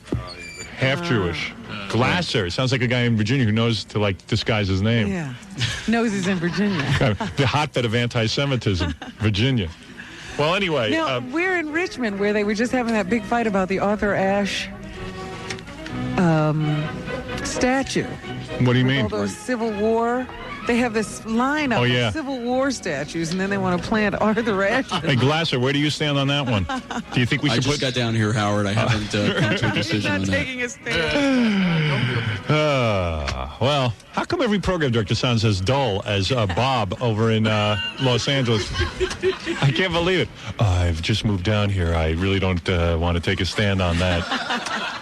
S1: Half Jewish. Glasser. Sounds like a guy in Virginia who knows to disguise his name.
S9: Yeah. Knows he's in Virginia.
S1: The hotbed of anti-Semitism, Virginia. Well, anyway.
S9: Now, we're in Richmond where they were just having that big fight about the Arthur Ashe statue.
S1: What do you
S9: With
S1: mean?
S9: all those Civil War. They have this lineup of Civil War statues, and then they want to plant Arthur Ashe.
S1: Hey, Glasser, where do you stand on that one? Do you think we should
S12: I just got down here, Howard. I haven't come to a decision on that.
S9: Taking a stand.
S1: Well, how come every program director sounds as dull as Bob over in Los Angeles? I can't believe it. I've just moved down here. I really don't want to take a stand on that.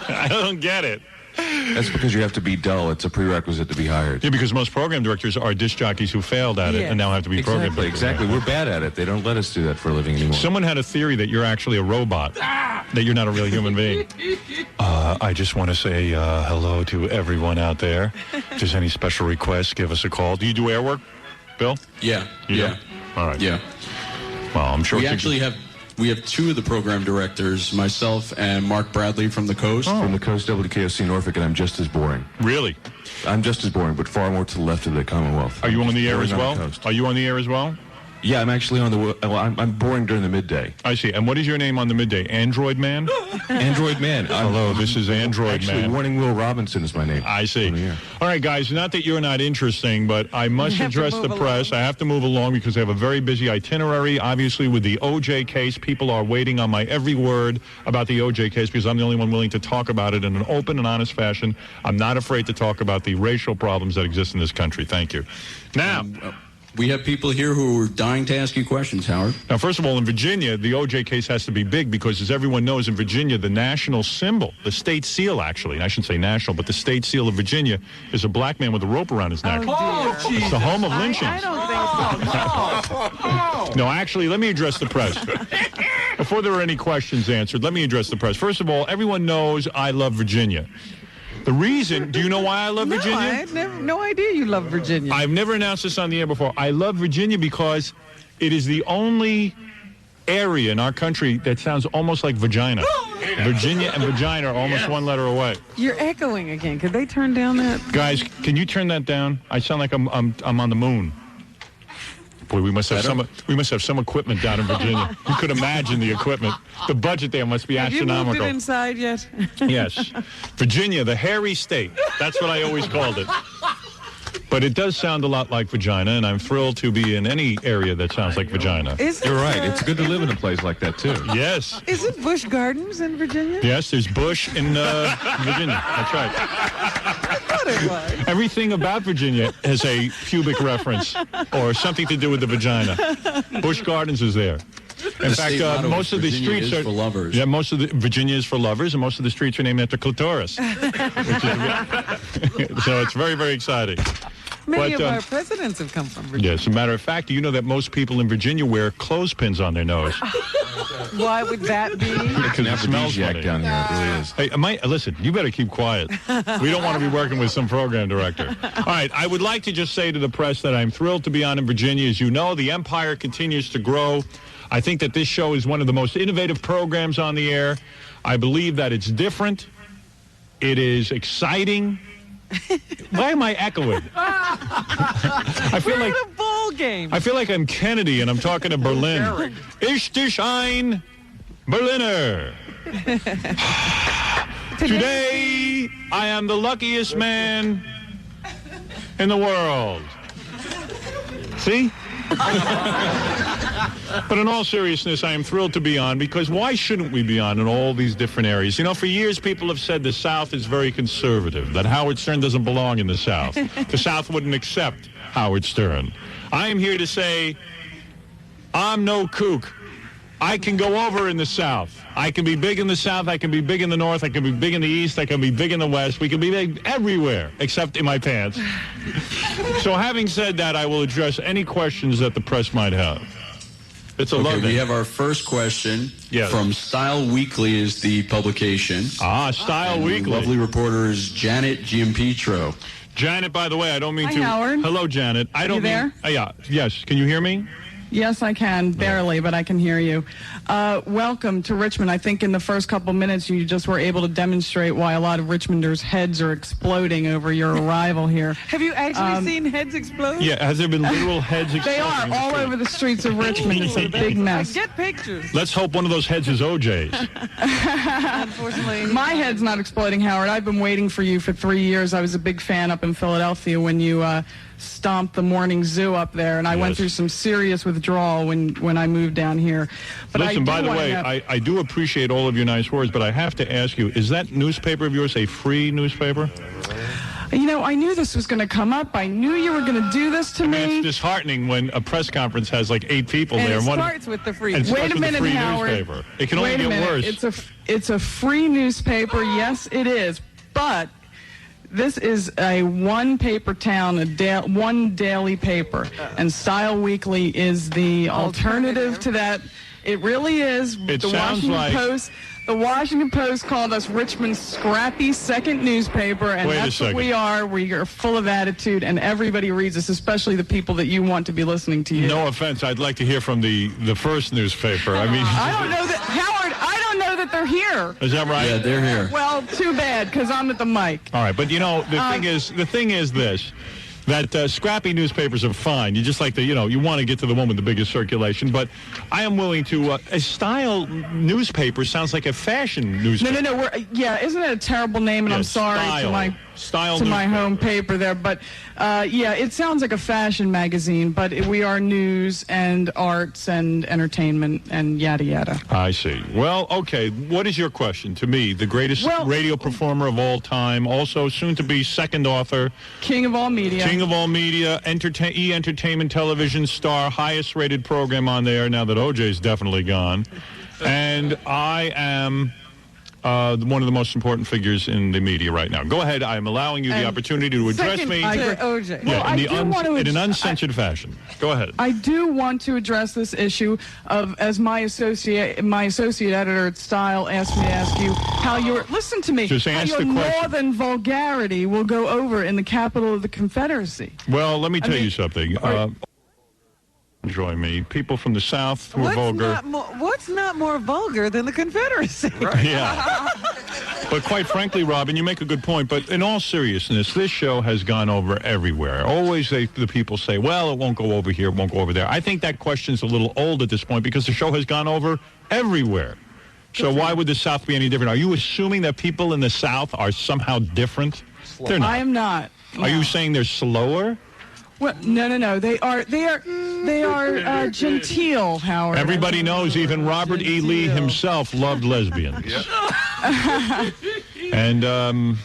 S1: I don't get it.
S13: That's because you have to be dull. It's a prerequisite to be hired.
S1: Yeah, because most program directors are disc jockeys who failed at it and now have to be program directors.
S13: Exactly. We're bad at it. They don't let us do that for a living anymore.
S1: Someone had a theory that you're actually a robot, that you're not a real human being. I just want to say hello to everyone out there. If there's any special requests, give us a call. Do you do air work, Bill?
S12: Yeah.
S1: You
S12: yeah.
S1: do? All right.
S12: Yeah.
S1: Well, I'm sure.
S12: We have two of the program directors, myself and Mark Bradley from the Coast.
S13: From the Coast, WKOC Norfolk, and I'm just as boring.
S1: Really?
S13: I'm just as boring, but far more to the left of the Commonwealth.
S1: Are you on the air
S13: Boring
S1: as well?
S13: the coast.
S1: Are you on the air as well?
S13: Yeah, I'm actually on the. Well, I'm boring during the midday.
S1: I see. And what is your name on the midday? Android Man?
S13: Android Man.
S1: Hello, this is Android
S13: actually,
S1: Man.
S13: Warning Will Robinson is my name.
S1: I see. All right, guys, not that you're not interesting, but I must
S9: You have to
S1: address the
S9: move
S1: press. I have to move along because I have a very busy itinerary. Obviously, with the O.J. case, people are waiting on my every word about the O.J. case because I'm the only one willing to talk about it in an open and honest fashion. I'm not afraid to talk about the racial problems that exist in this country. Thank you. Now...
S12: We have people here who are dying to ask you questions, Howard.
S1: Now, first of all, in Virginia, the O.J. case has to be big because, as everyone knows, in Virginia, the national symbol, the state seal, actually, and I shouldn't say national, but the state seal of Virginia is a black man with a rope around his neck. It's the home of lynchings.
S9: I don't think so.
S1: No, actually, let me address the press. Before there are any questions answered, let me address the press. First of all, everyone knows I love Virginia. The reason, do you know why I love Virginia?
S9: I had no idea you love Virginia.
S1: I've never announced this on the air before. I love Virginia because it is the only area in our country that sounds almost like vagina. Virginia and vagina are almost one letter away.
S9: You're echoing again. Could they turn down that?
S1: Guys, can you turn that down? I sound like I'm on the moon. Boy, we must have some equipment down in Virginia. You could imagine the equipment. The budget there must be astronomical.
S9: Have you moved it inside yet?
S1: Yes. Virginia, the hairy state. That's what I always called it. But it does sound a lot like vagina, and I'm thrilled to be in any area that sounds like vagina.
S13: You're right. It's good to live in a place like that, too.
S1: Yes.
S9: Is it Busch Gardens in Virginia?
S1: Yes, there's Bush in Virginia. That's right.
S9: I thought it was.
S1: Everything about Virginia has a pubic reference or something to do with the vagina. Busch Gardens is there. In fact, most of the streets are
S12: for lovers.
S1: Yeah, most of the Virginia is for lovers, and most of the streets are named after clitoris. So it's very, very exciting.
S9: Many of our presidents have come from Virginia.
S1: Yes, as a matter of fact, do you know that most people in Virginia wear clothespins on their nose?
S9: Why would that be?
S1: Because it smells funny.
S13: down here. It really is.
S1: Hey, listen, you better keep quiet. We don't want to be working with some program director. All right, I would like to just say to the press that I'm thrilled to be on in Virginia. As you know, the empire continues to grow. I think that this show is one of the most innovative programs on the air. I believe that it's different. It is exciting. Why am I echoing? I feel
S9: We're
S1: like
S9: in a ball game.
S1: I feel like I'm Kennedy and I'm talking to Berlin. Ich dich ein Berliner. Today, I am the luckiest man in the world. See? But in all seriousness, I am thrilled to be on, because why shouldn't we be on in all these different areas? You know, for years people have said the South is very conservative, that Howard Stern doesn't belong in the South. The South wouldn't accept Howard Stern. I am here to say I'm no kook. I can go over in the South. I can be big in the South. I can be big in the North. I can be big in the East. I can be big in the West. We can be big everywhere except in my pants. So having said that, I will address any questions that the press might have. It's a
S12: Okay, we have our first question from Style Weekly is the publication.
S1: Style
S12: And
S1: Weekly.
S12: The lovely reporter is Janet Giampetro.
S1: Janet, by the way, I don't mean
S14: Hi,
S1: to...
S14: Howard.
S1: Hello, Janet. I don't
S14: You there?
S1: mean... yeah. Yes. Can you hear me?
S14: Yes, I can, barely, but I can hear you. Welcome to Richmond. I think in the first couple minutes you just were able to demonstrate why a lot of Richmonders' heads are exploding over your arrival here.
S9: Have you actually seen heads explode?
S1: Yeah. Has there been literal heads exploding?
S14: They are all over the streets of Richmond. It's a big mess.
S9: Get pictures.
S1: Let's hope one of those heads is OJ's.
S9: Unfortunately.
S14: My head's not exploding, Howard. I've been waiting for you for 3 years. I was a big fan up in Philadelphia when you stomped the morning zoo up there, and I went through some serious withdrawal when I moved down here. But
S1: Listen,
S14: I
S1: by the way, I do appreciate all of your nice words, but I have to ask you, is that newspaper of yours a free newspaper?
S14: You know, I knew this was going to come up. I knew you were going to do this to me.
S1: It's disheartening when a press conference has like 8 people
S9: And
S1: there.
S9: it
S1: and
S9: starts with the free.
S1: and it starts
S14: Wait a
S1: with
S14: minute,
S1: free
S14: Howard.
S1: newspaper. It can only
S14: Wait a
S1: get
S14: minute.
S1: worse.
S14: It's a free newspaper. Yes, it is. But this is a one-paper town, one daily paper, and Style Weekly is the alternative to that. It really is.
S1: It sounds like-
S14: The Washington Post called us Richmond's scrappy second newspaper, and
S1: Wait a
S14: that's what
S1: second.
S14: we are. We are full of attitude, and everybody reads us, especially the people that you want to be listening to you.
S1: No offense, I'd like to hear from the first newspaper. I mean,
S14: I don't know that, Howard, I don't know that they're here.
S1: is that right?
S12: Yeah, they're here.
S14: Well, too bad, because I'm at the mic.
S1: All right, but you know, the thing is this, that scrappy newspapers are fine. You just like to, you want to get to the one with the biggest circulation. But I am willing to, a Style newspaper sounds like a fashion newspaper.
S14: No. Isn't it a terrible name? And
S1: Yeah,
S14: I'm sorry
S1: Style
S14: to my
S1: newspaper.
S14: home paper there. But, it sounds like a fashion magazine, but we are news and arts and entertainment and yada, yada.
S1: I see. Well, okay. What is your question to me, the greatest radio performer of all time, also soon to be second author,
S14: King of all media.
S1: King of all media, E-Entertainment television star, highest rated program on there now that OJ's definitely gone. And I am one of the most important figures in the media right now. Go ahead. I am allowing you the opportunity to address me
S9: OJ.
S14: Well,
S1: in an uncensored fashion. Go ahead.
S14: I do want to address this issue of, as my associate editor at Style asked me to ask you how your, listen to me,
S1: Just
S14: how
S1: ask
S14: your
S1: the question.
S14: northern vulgarity will go over in the capital of the Confederacy.
S1: Well, let me tell you something. Enjoy me. People from the South who are vulgar.
S9: What's not more vulgar than the Confederacy?
S1: Yeah. But quite frankly, Robin, you make a good point. But in all seriousness, this show has gone over everywhere. Always the people say, well, it won't go over here, it won't go over there. I think that question's a little old at this point because the show has gone over everywhere. So why would the South be any different? Are you assuming that people in the South are somehow different? They're not.
S14: I am not.
S1: Are you saying they're slower?
S14: Well, no. They are genteel, Howard.
S1: Everybody knows even Robert E. Lee himself loved lesbians. And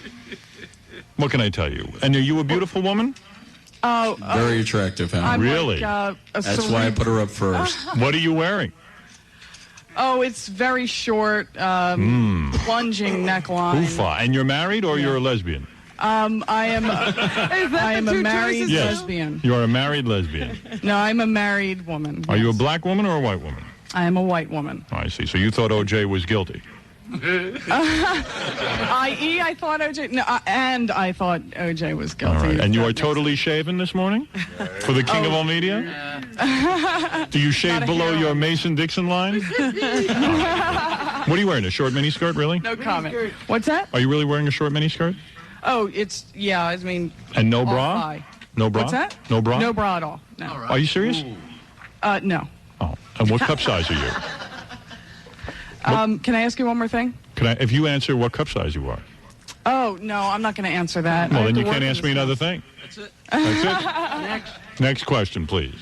S1: what can I tell you? And are you a beautiful woman?
S14: Oh,
S12: Very attractive, Howard.
S14: I'm
S1: Really?
S14: Like,
S12: That's why I put her up first.
S1: What are you wearing?
S14: Oh, it's very short, plunging neckline.
S1: Oofa. And you're married or you're a lesbian?
S14: I am a married lesbian.
S1: You are a married lesbian.
S14: No, I'm a married woman.
S1: Are you a black woman or a white woman?
S14: I am a white woman.
S1: Oh, I see. So you thought O.J. was guilty.
S14: I thought OJ. No, and I thought OJ was guilty.
S1: All right. And you are totally shaven this morning for the King of all media? Do you shave below your Mason-Dixon line? What are you wearing? A short miniskirt, really?
S14: No comment. What's that?
S1: Are you really wearing a short miniskirt?
S14: Oh, it's, yeah, I mean.
S1: And no
S14: all
S1: bra?
S14: thigh.
S1: No bra?
S14: What's that?
S1: No bra?
S14: No bra at all. No.
S1: Are you serious?
S14: No.
S1: Oh, and what cup size are you?
S14: Can I ask you one more thing?
S1: If you answer what cup size you are.
S14: Oh, no, I'm not going to answer that.
S1: Well,
S14: I
S1: then
S14: have
S1: you
S14: to
S1: can't
S14: work
S1: ask
S14: in
S1: me
S14: this
S1: another thing.
S6: That's it.
S1: That's it. Next question, please.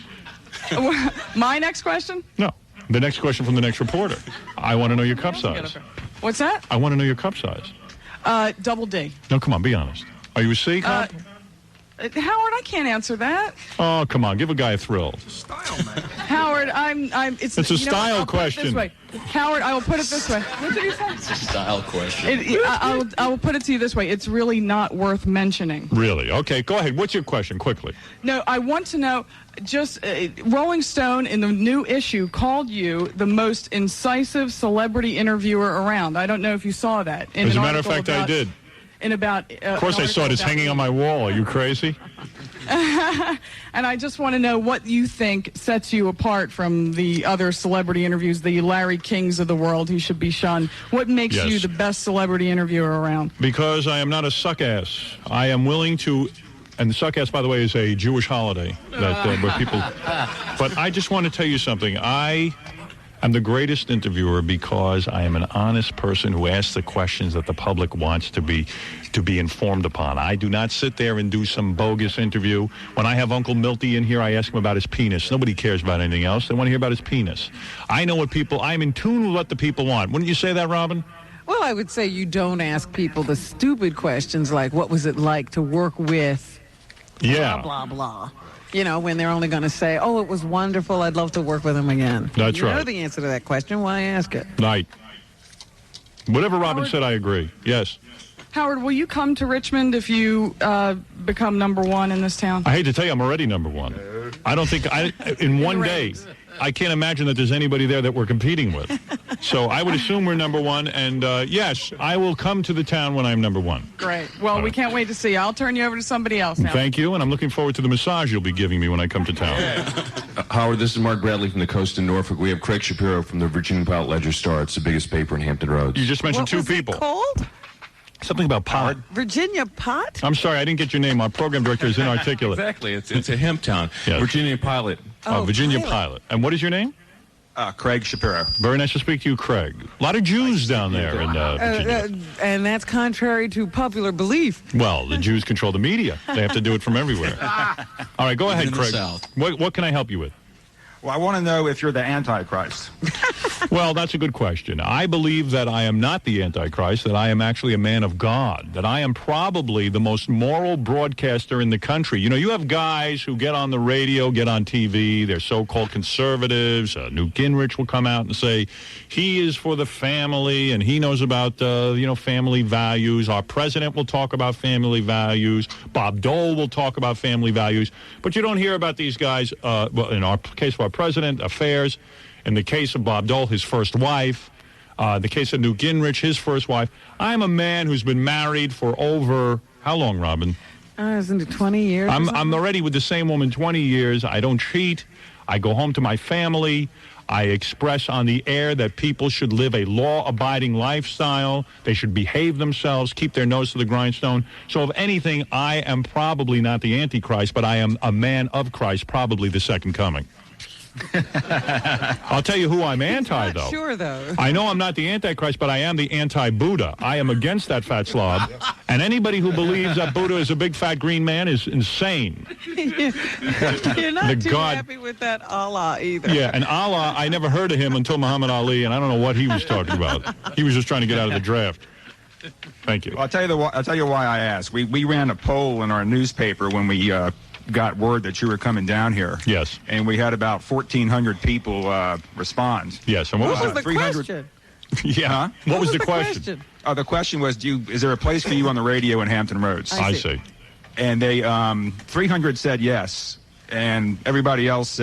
S14: My next question?
S1: No. The next question from the next reporter. I want to know your cup size.
S14: What's that?
S1: I want to know your cup size.
S14: Double D.
S1: No, come on, be honest. Are you a C cup?
S14: Howard, I can't answer that.
S1: Oh, come on, give a guy a thrill.
S14: Howard, it's
S1: a style
S14: I'll put it this
S1: question.
S14: way. Howard, I will put it this way. What did he say?
S12: It's a style question.
S14: I will put it to you this way. It's really not worth mentioning.
S1: Really? Okay, go ahead. What's your question, quickly?
S14: No, I want to know, just Rolling Stone in the new issue called you the most incisive celebrity interviewer around. I don't know if you saw that.
S1: As a matter of fact, I did.
S14: Of
S1: course I saw it. It's hanging on my wall. Are you crazy?
S14: And I just want to know what you think sets you apart from the other celebrity interviews, the Larry Kings of the world who should be shunned. What makes you the best celebrity interviewer around?
S1: Because I am not a suck-ass. I am willing to... And the suck-ass, by the way, is a Jewish holiday that where people... But I just want to tell you something. I'm the greatest interviewer because I am an honest person who asks the questions that the public wants to be informed upon. I do not sit there and do some bogus interview. When I have Uncle Milty in here, I ask him about his penis. Nobody cares about anything else. They want to hear about his penis. I know I'm in tune with what the people want. Wouldn't you say that, Robin?
S9: Well, I would say you don't ask people the stupid questions like, what was it like to work with blah, blah, blah. You know, when they're only going to say, oh, it was wonderful, I'd love to work with him again.
S1: That's
S9: right. You know
S1: right.
S9: the answer to that question. Why ask it?
S1: Right. Whatever Robin said, I agree. Yes.
S14: Howard, will you come to Richmond if you become #1 in this town?
S1: I hate to tell you, I'm already #1. I don't think, in one day, I can't imagine that there's anybody there that we're competing with. So I would assume we're #1, and yes, I will come to the town when I'm #1.
S14: Great. Well, we can't wait to see you. I'll turn you over to somebody else now.
S1: Thank you, and I'm looking forward to the massage you'll be giving me when I come to town.
S13: Howard, this is Mark Bradley from the Coast in Norfolk. We have Craig Shapiro from the Virginia Pilot Ledger-Star. It's the biggest paper in Hampton Roads.
S1: You just mentioned two people.
S9: Called?
S1: Something about pot.
S9: Virginia Pot?
S1: I'm sorry, I didn't get your name. Our program director is inarticulate.
S13: Exactly. It's a hemp town.
S1: Yes.
S13: Virginia Pilot.
S1: Virginia Pilot. And what is your name?
S15: Craig Shapiro.
S1: Very nice to speak to you, Craig. A lot of Jews down there in Virginia.
S9: And that's contrary to popular belief.
S1: Well, the Jews control the media. They have to do it from everywhere. All right, go ahead,
S13: in the
S1: Craig.
S13: South.
S1: What can I help you with?
S15: Well, I want to know if you're the Antichrist.
S1: Well, that's a good question. I believe that I am not the Antichrist, that I am actually a man of God, that I am probably the most moral broadcaster in the country. You know, you have guys who get on the radio, get on TV, they're so-called conservatives. Newt Gingrich will come out and say he is for the family and he knows about, family values. Our president will talk about family values. Bob Dole will talk about family values. But you don't hear about these guys, well, in our case of our president, affairs. In the case of Bob Dole, his first wife. The case of Newt Gingrich, his first wife. I'm a man who's been married for over, how long, Robin?
S9: Isn't it 20 years?
S1: I'm already with the same woman 20 years. I don't cheat. I go home to my family. I express on the air that people should live a law-abiding lifestyle. They should behave themselves, keep their nose to the grindstone. So if anything, I am probably not the Antichrist, but I am a man of Christ, probably the second coming. I'll tell you who I'm anti, though.
S9: Sure, though.
S1: I know I'm not the Antichrist, but I am the anti-Buddha. I am against that fat slob. And anybody who believes that Buddha is a big fat green man is insane.
S9: You're not too happy with that Allah either.
S1: Yeah, and Allah, I never heard of him until Muhammad Ali, and I don't know what he was talking about. He was just trying to get out of the draft. Thank you.
S15: Well, I'll tell you why I asked. We ran a poll in our newspaper when we got word that you were coming down here.
S1: Yes.
S15: And we had about 1,400 people respond.
S1: Yes. And what was
S9: the question?
S1: Yeah.
S15: Huh?
S1: What was the question?
S15: The question was, is there a place for you on the radio in Hampton Roads?
S1: I see.
S15: And they 300 said yes, and everybody else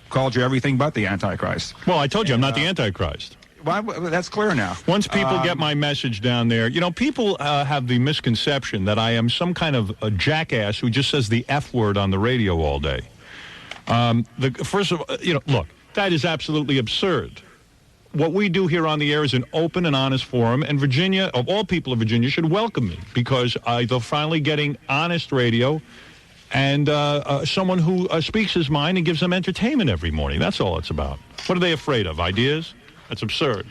S15: called you everything but the Antichrist.
S1: Well, I told you I'm not the Antichrist.
S15: Well, that's clear now.
S1: Once people get my message down there, people have the misconception that I am some kind of a jackass who just says the F word on the radio all day. First of all, look, that is absolutely absurd. what we do here on the air is an open and honest forum, and Virginia, of all people of Virginia, should welcome me because they're finally getting honest radio and someone who speaks his mind and gives them entertainment every morning. That's all it's about. What are they afraid of? Ideas? That's absurd.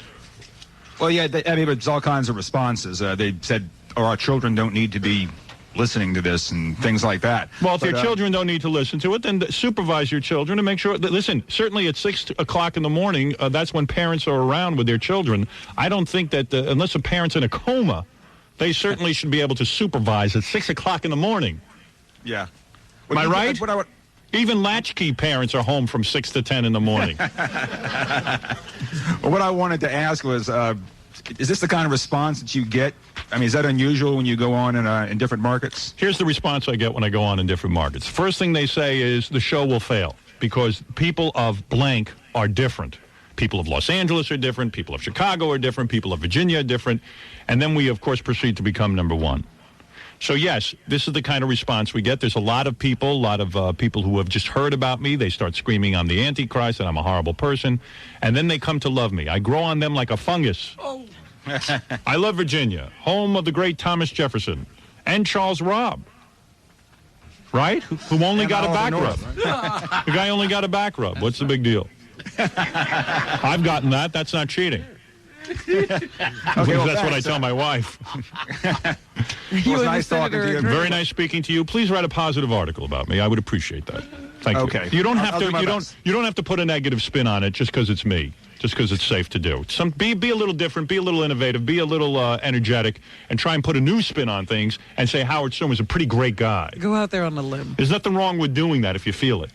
S15: Well, yeah, but it's all kinds of responses. They said, our children don't need to be listening to this and things like that.
S1: Well, if your children don't need to listen to it, then supervise your children and make sure that, listen, certainly at 6 o'clock in the morning, that's when parents are around with their children. I don't think that unless a parent's in a coma, they certainly should be able to supervise at 6 o'clock in the morning.
S15: Yeah.
S1: Am I right? Even latchkey parents are home from 6 to 10 in the morning.
S15: Well, what I wanted to ask was, is this the kind of response that you get? I mean, is that unusual when you go on in different markets?
S1: Here's the response I get when I go on in different markets. First thing they say is the show will fail because people of blank are different. People of Los Angeles are different. People of Chicago are different. People of Virginia are different. And then we, of course, proceed to become number one. So, yes, this is the kind of response we get. There's a lot of people who have just heard about me. They start screaming I'm the Antichrist and I'm a horrible person. And then they come to love me. I grow on them like a fungus. Oh. I love Virginia, home of the great Thomas Jefferson and Charles Robb, right? Who only got a back rub. The guy only got a back rub. What's the big deal? I've gotten that. That's not cheating. Okay, well, that's what I tell my wife.
S15: It was nice talking to you.
S1: Very nice speaking to you. Please write a positive article about me. I would appreciate that. Thank you.
S15: Okay.
S1: You don't have to. You don't have to put a negative spin on it just because it's me. Just because it's safe to do. Be a little different. Be a little innovative. Be a little energetic, and try and put a new spin on things and say Howard Stern was a pretty great guy.
S9: Go out there on the limb.
S1: There's nothing wrong with doing that if you feel it.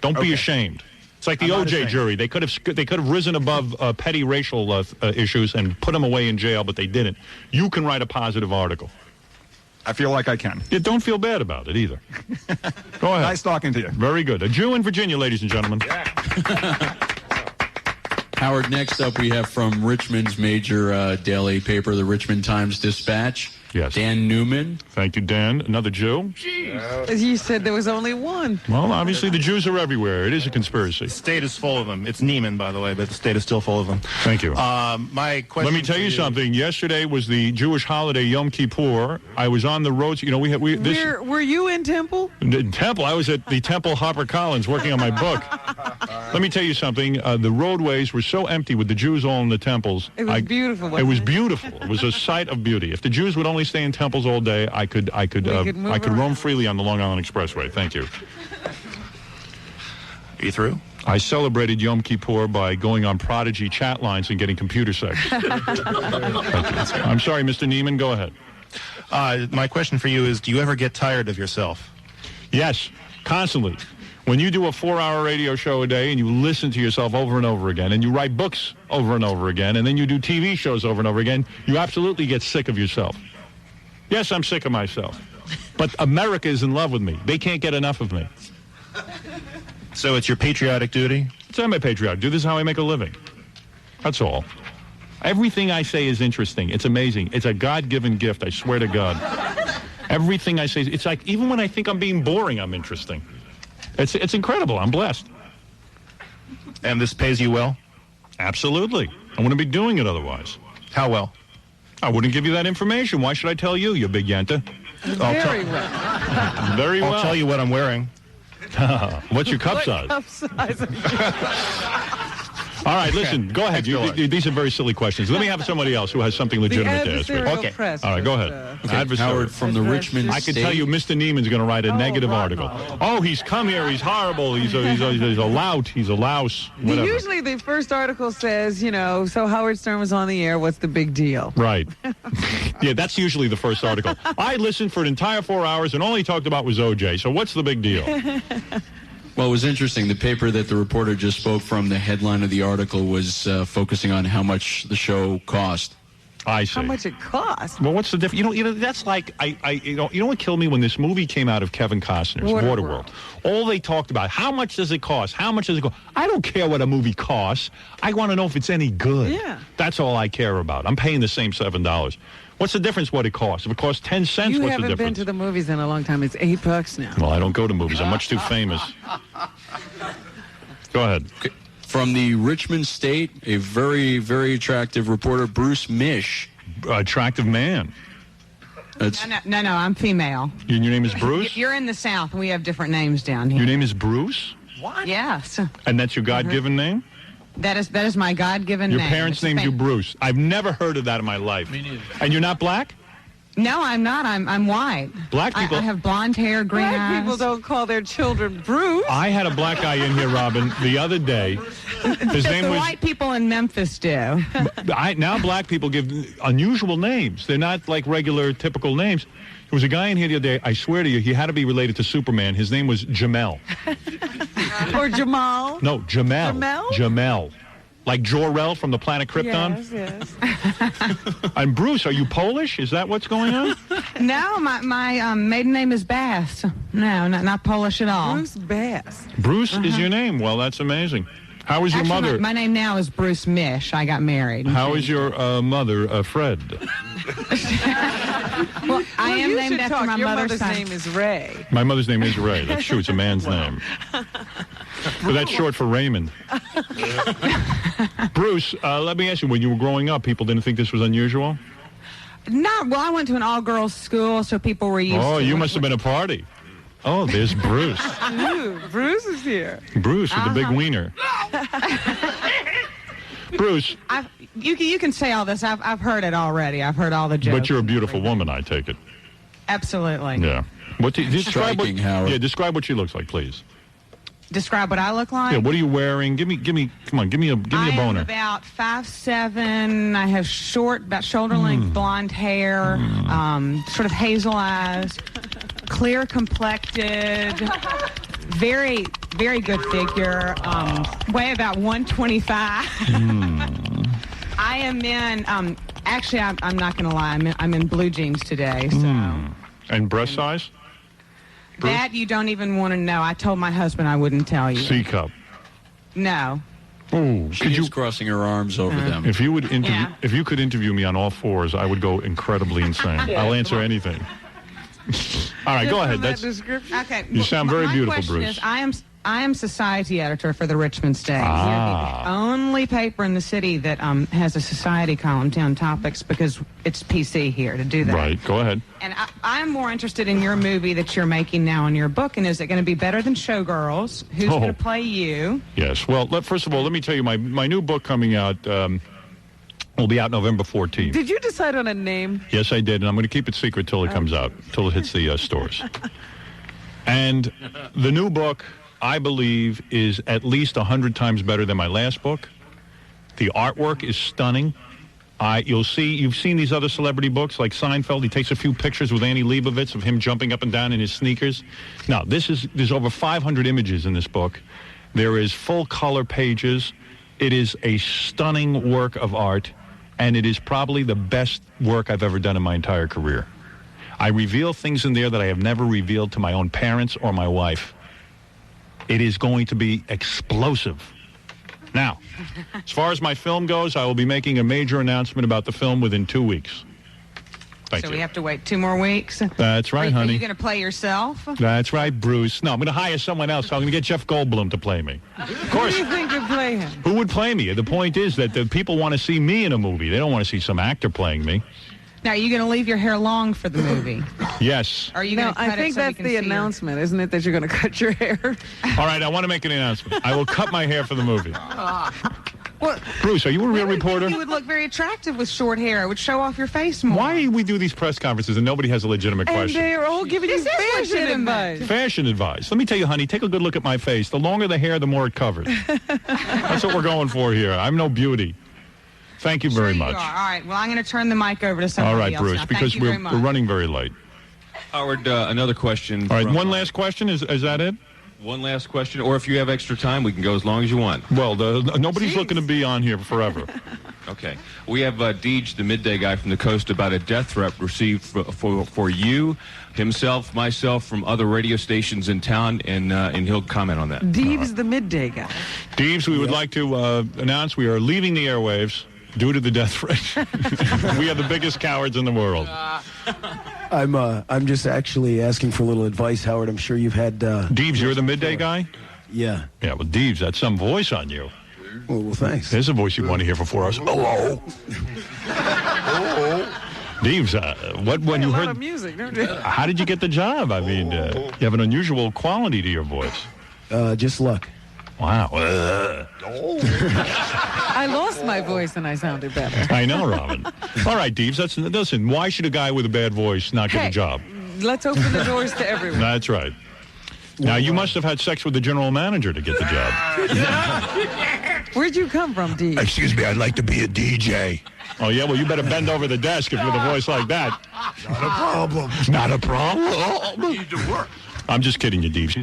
S1: Don't be ashamed. It's like the OJ jury. They could have risen above petty racial issues and put them away in jail, but they didn't. You can write a positive article.
S15: I feel like I can.
S1: You don't feel bad about it either. Go ahead.
S15: Nice talking to you.
S1: Very good. A Jew in Virginia, ladies and gentlemen.
S12: Yeah. Howard, next up we have from Richmond's major daily paper, the Richmond Times-Dispatch.
S1: Yes.
S12: Dan Newman.
S1: Thank you, Dan. Another Jew.
S9: Jeez. You said there was only one.
S1: Well, obviously the Jews are everywhere. It is a conspiracy.
S16: The state is full of them. It's Neiman, by the way, but the state is still full of them.
S1: Thank you.
S16: My question.
S1: Let me tell you something. Yesterday was the Jewish holiday Yom Kippur. I was on the roads. You know,
S9: Were you in Temple?
S1: In Temple. I was at the Temple HarperCollins working on my book. Let me tell you something. The roadways were so empty with the Jews all in the temples.
S9: It was beautiful.
S1: It was beautiful. It was a sight of beauty. If the Jews would only stay in temples all day, I could roam freely on the Long Island Expressway. Thank you.
S16: Are you through?
S1: I celebrated Yom Kippur by going on Prodigy chat lines and getting computer sex. I'm sorry, Mr. Neiman. Go ahead.
S16: My question for you is, do you ever get tired of yourself?
S1: Yes, constantly. When you do a 4-hour radio show a day and you listen to yourself over and over again, and you write books over and over again, and then you do TV shows over and over again, you absolutely get sick of yourself. Yes, I'm sick of myself. But America is in love with me. They can't get enough of me.
S16: So it's your patriotic duty?
S1: It's not my patriotic duty. This is how I make a living. That's all. Everything I say is interesting. It's amazing. It's a God-given gift, I swear to God. Everything I say, it's like, even when I think I'm being boring, I'm interesting. It's incredible. I'm blessed.
S16: And this pays you well?
S1: Absolutely. I wouldn't be doing it otherwise.
S16: How well?
S1: I wouldn't give you that information. Why should I tell you, you big yenta?
S9: Very well.
S1: Very well.
S16: I'll tell you what I'm wearing.
S1: What's your cup size?
S9: Cup size.
S1: All right, listen, go ahead. These are very silly questions. Let me have somebody else who has something legitimate to ask me.
S9: Okay.
S1: All right, go ahead.
S12: Howard from the Richmond
S1: I can tell you Mr. Neiman's going to write a negative article. Oh, he's come here. He's horrible. He's a lout. He's a louse. Whatever.
S9: Usually the first article says, so Howard Stern was on the air. What's the big deal?
S1: Right. Yeah, that's usually the first article. I listened for an entire 4 hours and all he talked about was OJ. So what's the big deal?
S12: Well, it was interesting. The paper that the reporter just spoke from, the headline of the article was focusing on how much the show cost.
S1: I see.
S9: How much it cost?
S1: Well, what's the difference? You know, that's like you know what killed me when this movie came out of Kevin Costner's Waterworld. All they talked about, how much does it cost? How much does it cost? I don't care what a movie costs. I want to know if it's any good.
S9: Yeah.
S1: That's all I care about. I'm paying the same $7. What's the difference what it costs? If it costs 10 cents,
S9: you
S1: what's the difference?
S9: You haven't been to the movies in a long time. It's $8 now.
S1: Well, I don't go to movies. I'm much too famous. Go ahead.
S12: From the Richmond State, a very, very attractive reporter, Bruce Mish.
S1: Attractive man.
S17: No, I'm female.
S1: Your name is Bruce?
S17: You're in the South, and we have different names down here.
S1: Your name is Bruce?
S17: What? Yes.
S1: And that's your God-given name?
S17: That is my God-given name.
S1: Your parents named you Bruce. I've never heard of that in my life. Me neither. And you're not black?
S17: No, I'm not. I'm white.
S1: Black people.
S17: I have blonde hair, green eyes.
S9: Black people don't call their children Bruce.
S1: I had a black guy in here, Robin, the other day. His name was.
S17: White people in Memphis do.
S1: Now black people give unusual names. They're not like regular, typical names. There was a guy in here the other day. I swear to you, he had to be related to Superman. His name was Jamel.
S9: Or Jamal.
S1: No, Jamel.
S9: Jamel?
S1: Jamel. Like Jor-El from the planet Krypton?
S9: Yes.
S1: And Bruce, are you Polish? Is that what's going on?
S17: No, my maiden name is Bass. No, not Polish at all.
S9: Bruce Bass.
S1: Bruce is your name. Well, that's amazing. How is your
S17: Actually,
S1: mother?
S17: My name now is Bruce Mish. I got married.
S1: How is your mother, Fred?
S17: Well, I am named after
S9: talk.
S17: my
S9: Your
S17: mother's
S9: name is Ray.
S1: My mother's name is Ray. That's true. It's a man's name. But that's short for Raymond. Bruce, let me ask you, when you were growing up, people didn't think this was unusual?
S17: Well, I went to an all-girls school, so people were used to
S1: Oh, you must have been a party. Oh, there's Bruce.
S9: Ooh, Bruce is here.
S1: Bruce with the big wiener. Bruce.
S17: You can say all this. I've heard it already. I've heard all the jokes.
S1: But you're a beautiful woman, I take it.
S17: Absolutely.
S1: Yeah. Describe
S12: Striking, Howard.
S1: Yeah, describe what she looks like, please.
S17: Describe what I look like?
S1: Yeah, what are you wearing? Give me come on, give me a boner.
S17: I am about 5'7". I have short, about shoulder-length blonde hair, sort of hazel eyes, clear complected, very, very good figure, weigh about 125. I am in, actually, I'm not going to lie, I'm in blue jeans today. So.
S1: And breast size?
S17: That you don't even want to know. I told my husband I wouldn't tell you.
S1: C cup.
S17: No.
S1: Oh,
S12: She is crossing her arms over them.
S1: If you could interview me on all fours, I would go incredibly insane. I'll answer anything. All right, go ahead.
S17: Okay.
S1: You sound very
S17: my
S1: beautiful,
S17: question
S1: Bruce.
S17: Is, I am society editor for the Richmond State. We are the only paper in the city that has a society column, 10 topics, because it's PC here to do that.
S1: Right, go ahead.
S17: And I'm more interested in your movie that you're making now in your book, and is it going to be better than Showgirls? Who's going to play you?
S1: Yes. Well, first of all, let me tell you, my new book coming out will be out November 14th.
S9: Did you decide on a name?
S1: Yes, I did, and I'm going to keep it secret till it comes out, till it hits the stores. And the new book, I believe, is at least 100 times better than my last book. The artwork is stunning. You've seen these other celebrity books like Seinfeld. He takes a few pictures with Annie Leibovitz of him jumping up and down in his sneakers. Now, there's over 500 images in this book. There is full color pages. It is a stunning work of art, and it is probably the best work I've ever done in my entire career. I reveal things in there that I have never revealed to my own parents or my wife. It is going to be explosive. Now, as far as my film goes, I will be making a major announcement about the film within 2 weeks. Thank
S17: So
S1: you.
S17: we have to wait 2 more weeks?
S1: That's right,
S17: Are
S1: honey.
S17: you going to play yourself?
S1: That's right, Bruce. No, I'm going to hire someone else. I'm going to get Jeff Goldblum to play me. Of course.
S9: Who do you think would play him?
S1: Who would play me? The point is that the people want to see me in a movie. They don't want to see some actor playing me.
S17: Now, are you going to leave your hair long for the movie?
S1: Yes.
S17: Or are you going to cut
S9: I think
S17: it so we
S9: that's
S17: can
S9: the
S17: see
S9: announcement, isn't it, that you're going to cut your hair?
S1: All right, I want to make an announcement. I will cut my hair for the movie.
S17: Well,
S1: Bruce, are you a real reporter?
S17: you would look very attractive with short hair. It would show off your face more.
S1: Why do we do these press conferences and nobody has a legitimate
S9: And
S1: question?
S9: they're all giving you
S17: This is
S9: fashion
S17: legitimate.
S9: advice.
S1: Fashion advice. Let me tell you, honey, take a good look at my face. The longer the hair, the more it covers. That's what we're going for here. I'm no beauty. Thank you very much.
S17: You are. All right. Well, I'm going to turn the mic over to somebody
S1: All right,
S17: else
S1: Bruce,
S17: now.
S1: because
S17: Thank you very
S1: we're
S17: much.
S1: running very late.
S13: Howard, another question.
S1: All right,
S13: from-
S1: one last question. Is that it?
S13: One last question, or if you have extra time, we can go as long as you want.
S1: Well, nobody's looking to be on here forever.
S13: Okay. We have Deej, the midday guy from the coast, about a death threat received for you, himself, myself, from other radio stations in town, and he'll comment on that.
S9: Deeves, the midday guy.
S1: Deeves, we would like to announce we are leaving the airwaves due to the death threat. We are the biggest cowards in the world.
S18: I'm just actually asking for a little advice, Howard. I'm sure you've had...
S1: Deeves, you're the midday guy?
S18: Yeah.
S1: Yeah, well, Deeves, that's some voice on you.
S18: Well, thanks.
S1: There's a voice you want to hear for 4 hours. Hello. Deeves, when you
S9: a lot
S1: heard
S9: of music, don't you?
S1: how did you get the job? I mean, you have an unusual quality to your voice.
S18: Just luck.
S1: Wow.
S9: I lost my voice and I sounded better.
S1: I know, Robin. All right, Deeves, listen, why should a guy with a bad voice not get a job?
S9: Let's open the doors to everyone.
S1: That's right. Now, you must have had sex with the general manager to get the job.
S9: Where'd you come from, D?
S1: Excuse me, I'd like to be a DJ. Oh, yeah? Well, you better bend over the desk if with a voice like that.
S19: Not a problem.
S1: Not a problem.
S19: Need to work.
S1: I'm just kidding you, Deeves.